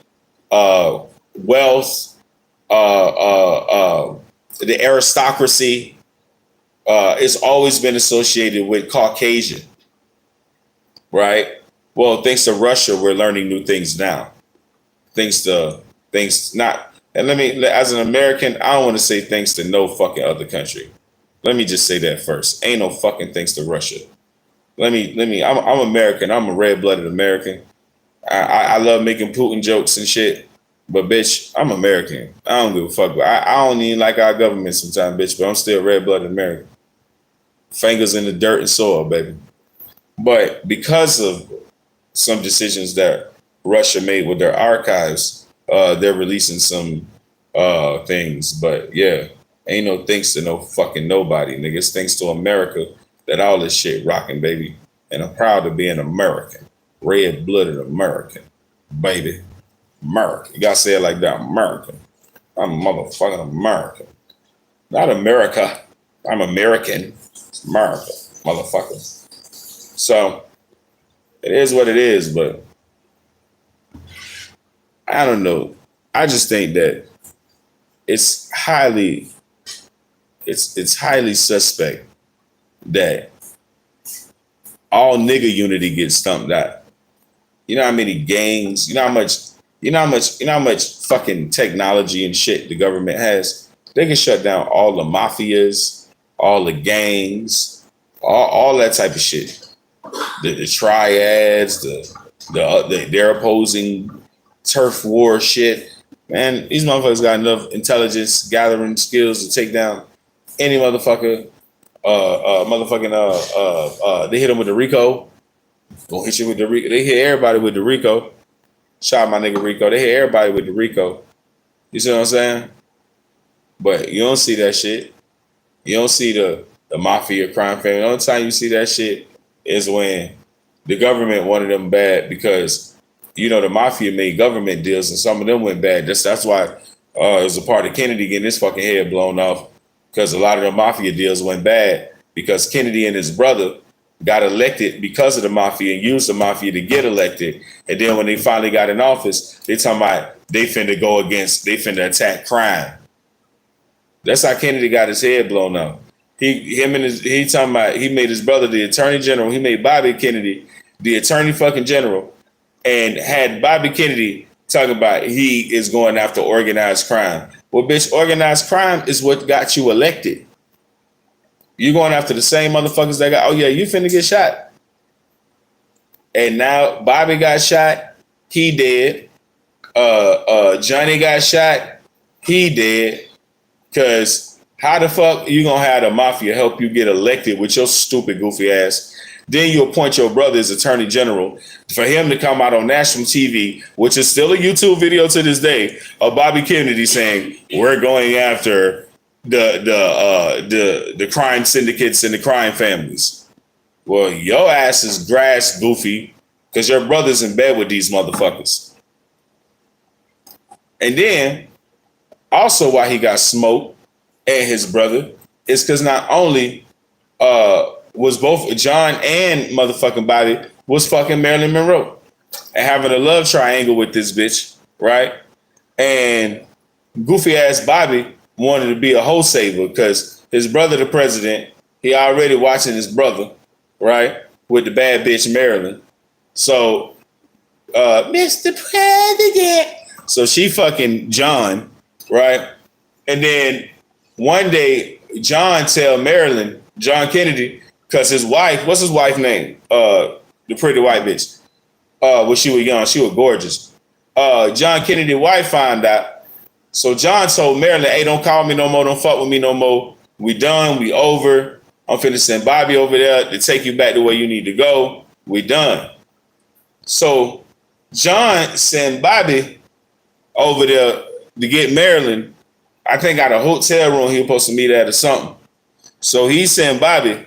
wealth, the aristocracy. it's always been associated with Caucasian, right? Well, thanks to Russia, we're learning new things now. Things not, and as an American, I don't want to say thanks to no fucking other country. Let me just say that first. Ain't no fucking thanks to Russia. I'm American. I'm a red-blooded American. I love making Putin jokes and shit. But bitch, I'm American. I don't give a fuck. I don't even like our government sometimes, bitch, but I'm still red-blooded American. Fingers in the dirt and soil, baby. But because of some decisions that Russia made with their archives, they're releasing some things. But yeah, ain't no thanks to no fucking nobody, nigga. It's thanks to America that all this shit rocking, baby. And I'm proud to be an American. Red-blooded American, baby. American. You gotta say it like that, American. I'm a motherfucking American. Not America. I'm American. It's America, motherfucker. So, it is what it is, but I don't know. I just think that it's highly suspect that all nigga unity gets stumped out. You know how many gangs, you know how much fucking technology and shit the government has? They can shut down all the mafias, all the gangs, all that type of shit. The triads, their opposing turf war shit. Man, these motherfuckers got enough intelligence gathering skills to take down any motherfucker. They hit them with the Rico. Gonna hit you with the Rico. They hit everybody with the Rico. Shout out my nigga Rico. They hit everybody with the Rico. You see what I'm saying? But you don't see that shit. You don't see the mafia crime family. The only time you see that shit is when the government wanted them bad because, you know, the mafia made government deals and some of them went bad. That's why it was a part of Kennedy getting his fucking head blown off, because a lot of the mafia deals went bad because Kennedy and his brother got elected because of the mafia and used the mafia to get elected. And then when they finally got in office, they talking about they finna attack crime. That's how Kennedy got his head blown off. He talking about he made his brother the attorney general. He made Bobby Kennedy the attorney fucking general, and had Bobby Kennedy talking about he is going after organized crime. Well, bitch, organized crime is what got you elected. You going after the same motherfuckers that got, oh yeah, you finna get shot. And now Bobby got shot, he dead. Johnny got shot, he dead. Cause how the fuck you gonna have the mafia help you get elected with your stupid goofy ass? Then you appoint your brother as attorney general for him to come out on national TV, which is still a YouTube video to this day, of Bobby Kennedy saying, we're going after the crime syndicates and the crime families. Well, your ass is grass, goofy, because your brother's in bed with these motherfuckers. And then, also why he got smoked and his brother is because not only was both John and motherfucking Bobby was fucking Marilyn Monroe and having a love triangle with this bitch, right? And goofy ass Bobby wanted to be a wholesaler because his brother, the president, he already watching his brother, right, with the bad bitch Marilyn. So, Mr. President. So she fucking John, right? And then one day, John tell Marilyn, John Kennedy, because his wife, what's his wife's name? The pretty white bitch. When she was young, she was gorgeous. John Kennedy's wife found out. So John told Marilyn, hey, don't call me no more. Don't fuck with me no more. We done. We over. I'm finna send Bobby over there to take you back to where you need to go. We done. So John sent Bobby over there to get Marilyn. I think out a hotel room he was supposed to meet at or something. So he sent Bobby.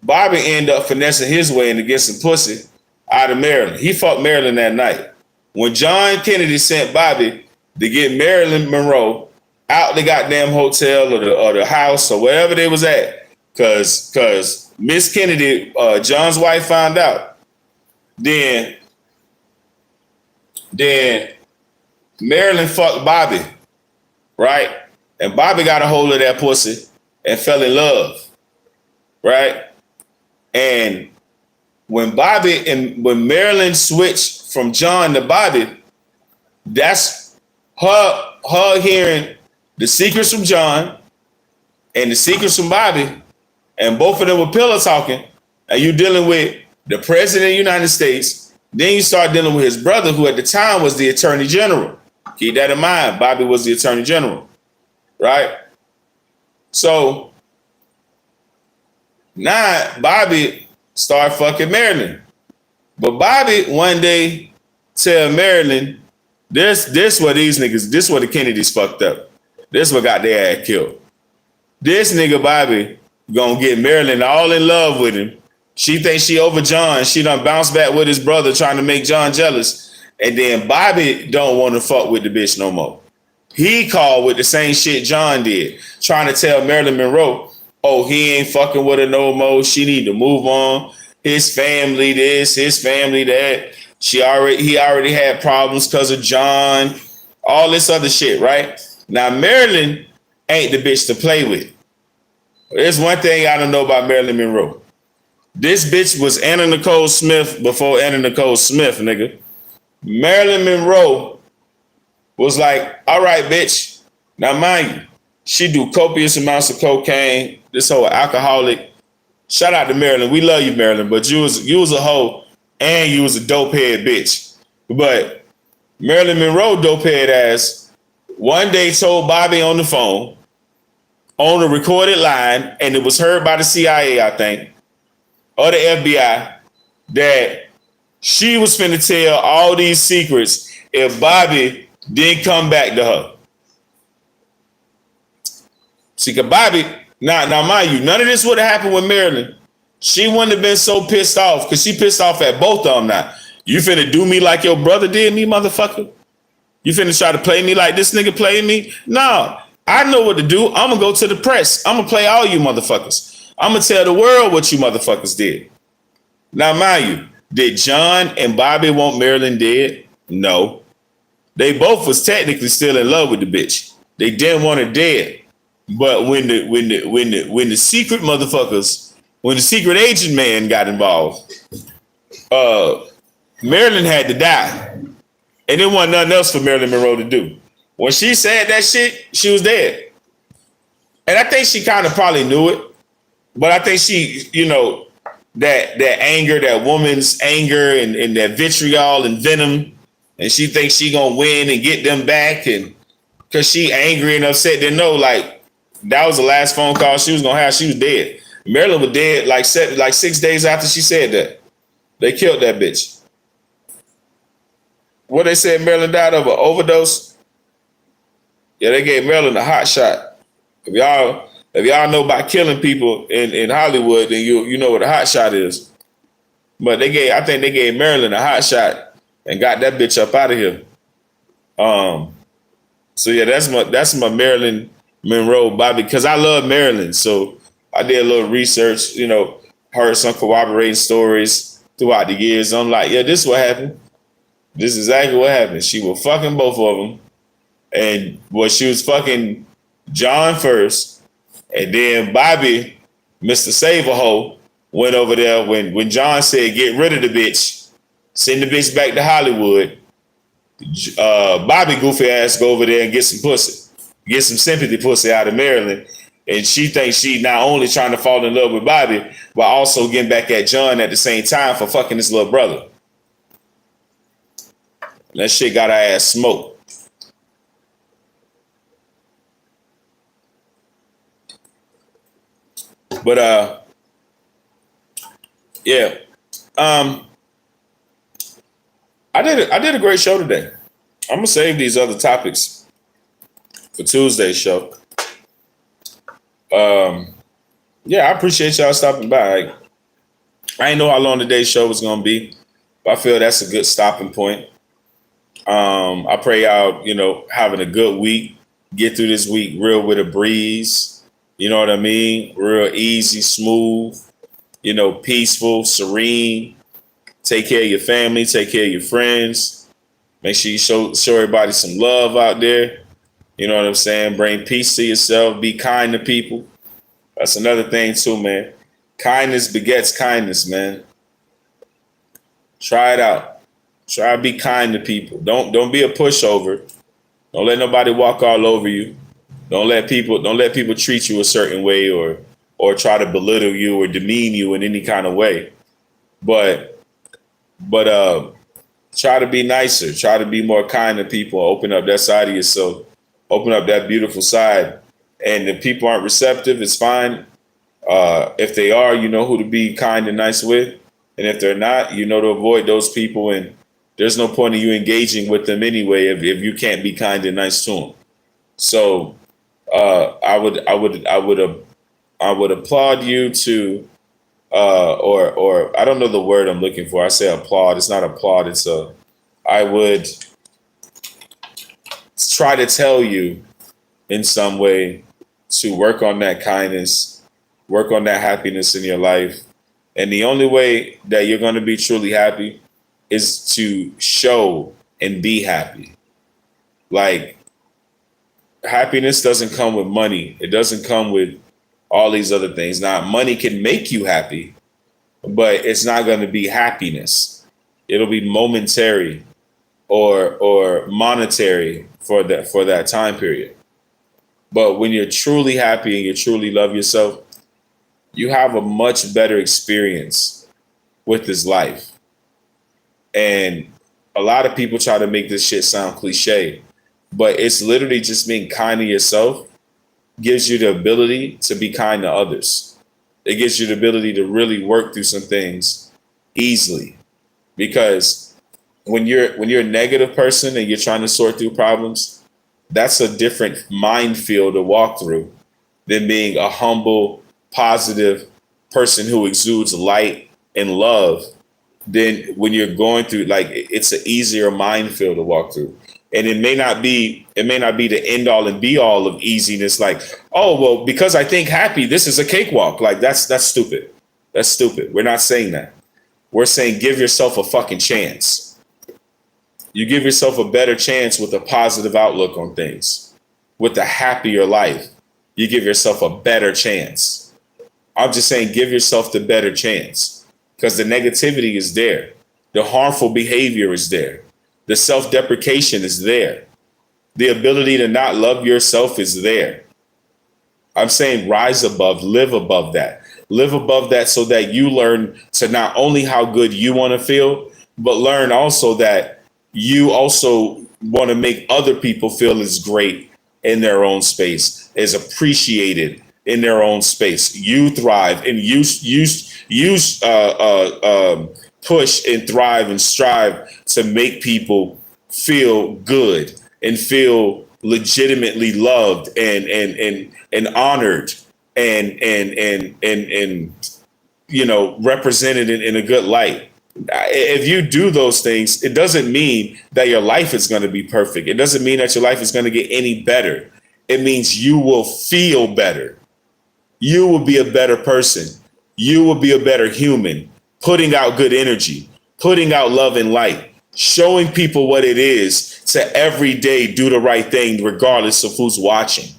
Bobby ended up finessing his way in to get some pussy out of Marilyn. He fucked Marilyn that night. When John Kennedy sent Bobby to get Marilyn Monroe out the goddamn hotel or the house or wherever they was at, cause Miss Kennedy, John's wife, found out. Then Marilyn fucked Bobby, right? And Bobby got a hold of that pussy and fell in love. right? And when Marilyn switched from John to Bobby, that's her hearing the secrets from John and the secrets from Bobby, and both of them were pillow talking, and you dealing with the president of the United States. Then you start dealing with his brother, who at the time was the attorney general. Keep that in mind. Bobby was the attorney general, right? So now Bobby started fucking Marilyn. But Bobby one day tell Marilyn, this what these niggas, this what the Kennedys fucked up. This what got their ass killed. This nigga Bobby gonna get Marilyn all in love with him. She thinks she over John. She done bounced back with his brother trying to make John jealous. And then Bobby don't want to fuck with the bitch no more. He called with the same shit John did, trying to tell Marilyn Monroe, oh, he ain't fucking with her no more. She need to move on. His family this, his family that. He already had problems because of John. All this other shit, right? Now, Marilyn ain't the bitch to play with. There's one thing I don't know about Marilyn Monroe. This bitch was Anna Nicole Smith before Anna Nicole Smith, nigga. Marilyn Monroe was like, all right, bitch. Now, mind you, she do copious amounts of cocaine. This whole alcoholic. Shout out to Marilyn. We love you, Marilyn, but you was a hoe and you was a dope head bitch. But Marilyn Monroe dope head ass one day told Bobby on the phone, on a recorded line, and it was heard by the CIA, I think, or the FBI, that she was finna tell all these secrets if Bobby didn't come back to her. See, cause Bobby, now mind you, none of this would have happened with Marilyn. She wouldn't have been so pissed off, because she pissed off at both of them now. You finna do me like your brother did me, motherfucker? You finna try to play me like this nigga played me? No, I know what to do. I'm gonna go to the press. I'm gonna play all you motherfuckers. I'm gonna tell the world what you motherfuckers did. Now, mind you, did John and Bobby want Marilyn dead? No. They both was technically still in love with the bitch. They didn't want her dead. But when the secret motherfuckers, when the secret agent man got involved, Marilyn had to die. And there wasn't nothing else for Marilyn Monroe to do. When she said that shit, she was dead. And I think she kind of probably knew it. But I think she, that anger, that woman's anger and that vitriol and venom, and she thinks she gonna win and get them back, and because she angry and upset, didn't know, like, that was the last phone call she was gonna have. She was dead. Marilyn was dead like 6 days after she said that. They killed that bitch. What they said Marilyn died of an overdose? Yeah, they gave Marilyn a hot shot. If y'all know about killing people in Hollywood, then you know what a hot shot is. But I think they gave Marilyn a hot shot and got that bitch up out of here. So yeah, that's my Marilyn Monroe Bobby, because I love Marilyn. So I did a little research, heard some corroborating stories throughout the years. I'm like, yeah, this is what happened. This is exactly what happened. She was fucking both of them. And she was fucking John first. And then Bobby, Mr. Save-A-Ho, went over there when John said, get rid of the bitch, send the bitch back to Hollywood. Bobby goofy ass go over there and get some pussy, get some sympathy pussy out of Marilyn. And she thinks she not only trying to fall in love with Bobby, but also getting back at John at the same time for fucking his little brother. That shit got her ass smoked. But yeah. I did a great show today. I'm gonna save these other topics for Tuesday's show. Yeah, I appreciate y'all stopping by. I ain't know how long today's show was gonna be, but I feel that's a good stopping point. I pray y'all, having a good week. Get through this week real with a breeze. You know what I mean? Real easy, smooth, peaceful, serene. Take care of your family, take care of your friends. Make sure you show everybody some love out there. You know what I'm saying? Bring peace to yourself. Be kind to people. That's another thing too, man. Kindness begets kindness, man. Try it out. Try to be kind to people. Don't be a pushover. Don't let nobody walk all over you. Don't let people treat you a certain way or try to belittle you or demean you in any kind of way. But try to be nicer. Try to be more kind to people. Open up that side of yourself. Open up that beautiful side. And if people aren't receptive, it's fine. If they are, you know who to be kind and nice with. And if they're not, you know to avoid those people. And there's no point in you engaging with them anyway if you can't be kind and nice to them. So I would applaud you to or I don't know the word I'm looking for. I say applaud. It's not applaud. I would try to tell you in some way to work on that kindness, work on that happiness in your life. And the only way that you're going to be truly happy is to show and be happy. Like, happiness doesn't come with money. It doesn't come with all these other things. Now, money can make you happy, but it's not going to be happiness. It'll be momentary or monetary for that time period. But when you're truly happy and you truly love yourself, you have a much better experience with this life. And a lot of people try to make this shit sound cliche, but it's literally just being kind to yourself gives you the ability to be kind to others. It gives you the ability to really work through some things easily. Because when you're a negative person and you're trying to sort through problems, that's a different minefield to walk through than being a humble, positive person who exudes light and love. Then when you're going through, like, it's an easier minefield to walk through. And it may not be the end all and be all of easiness. Like, oh, well, because I think happy, this is a cakewalk. Like, that's stupid. That's stupid. We're not saying that. We're saying give yourself a fucking chance. You give yourself a better chance with a positive outlook on things, with a happier life. You give yourself a better chance. I'm just saying give yourself the better chance because the negativity is there. The harmful behavior is there. The self-deprecation is there. The ability to not love yourself is there. I'm saying rise above, live above that. Live above that so that you learn to not only how good you want to feel, but learn also that you also want to make other people feel as great in their own space, as appreciated in their own space. You thrive and push and thrive and strive to make people feel good and feel legitimately loved and honored and you know, represented in a good light. If you do those things, it doesn't mean that your life is going to be perfect. It doesn't mean that your life is going to get any better. It means you will feel better. You will be a better person. You will be a better human, putting out good energy, putting out love and light, showing people what it is to every day do the right thing, regardless of who's watching.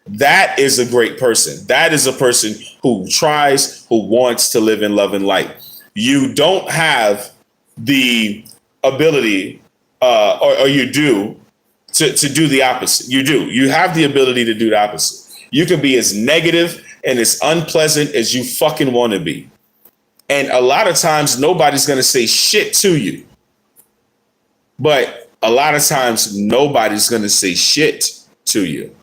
That is a great person. That is a person who tries, who wants to live in love and light. You don't have the ability, or you do, to do the opposite. You do. You have the ability to do the opposite. You can be as negative and as unpleasant as you fucking want to be. And a lot of times, nobody's going to say shit to you. But a lot of times, nobody's going to say shit to you.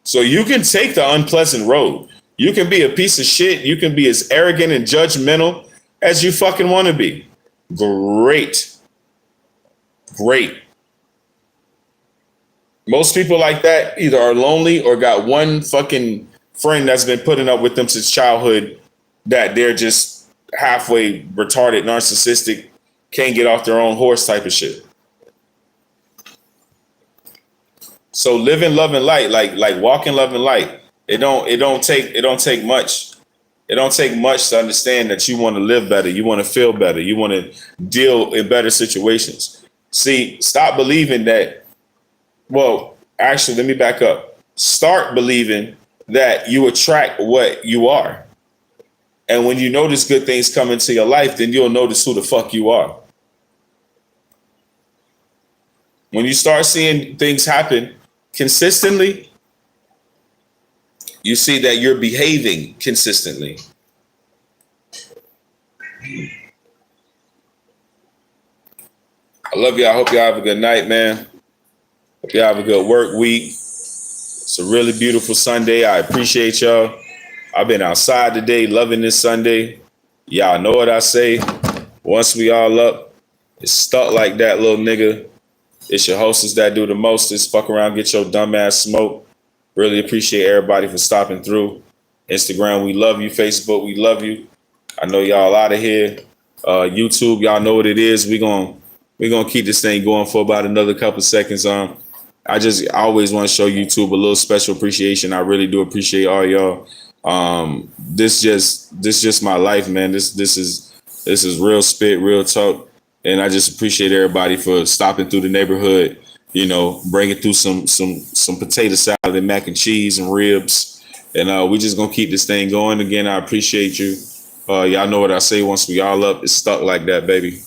So you can take the unpleasant road. You can be a piece of shit. You can be as arrogant and judgmental as you fucking want to be. Great. Great. Most people like that either are lonely or got one fucking friend that's been putting up with them since childhood that they're just halfway retarded, narcissistic, can't get off their own horse type of shit. So live in love and light, like walk in love and light. It don't take much. It don't take much to understand that you want to live better, you want to feel better, you want to deal in better situations. See, stop believing that. Well, actually, let me back up. start believing that you attract what you are. And when you notice good things come into your life, then you'll notice who the fuck you are. When you start seeing things happen consistently, you see that you're behaving consistently. I love y'all. I hope y'all have a good night, man. Hope y'all have a good work week. It's a really beautiful Sunday. I appreciate y'all. I've been outside today, loving this Sunday. Y'all know what I say. Once we all up, it's stuck like that, little nigga. It's your hostess that do the mostest. Fuck around, get your dumb ass smoke. Really appreciate everybody for stopping through. Instagram, we love you. Facebook, we love you. I know y'all out of here. YouTube, y'all know what it is. We're gonna keep this thing going for about another couple seconds. I always want to show YouTube a little special appreciation. I really do appreciate all y'all. This just my life, man. This is real spit, real talk. And I just appreciate everybody for stopping through the neighborhood, you know, bringing through some potato salad and mac and cheese and ribs. And we just gonna keep this thing going. Again, I appreciate you. Y'all know what I say, once we all up, it's stuck like that, baby.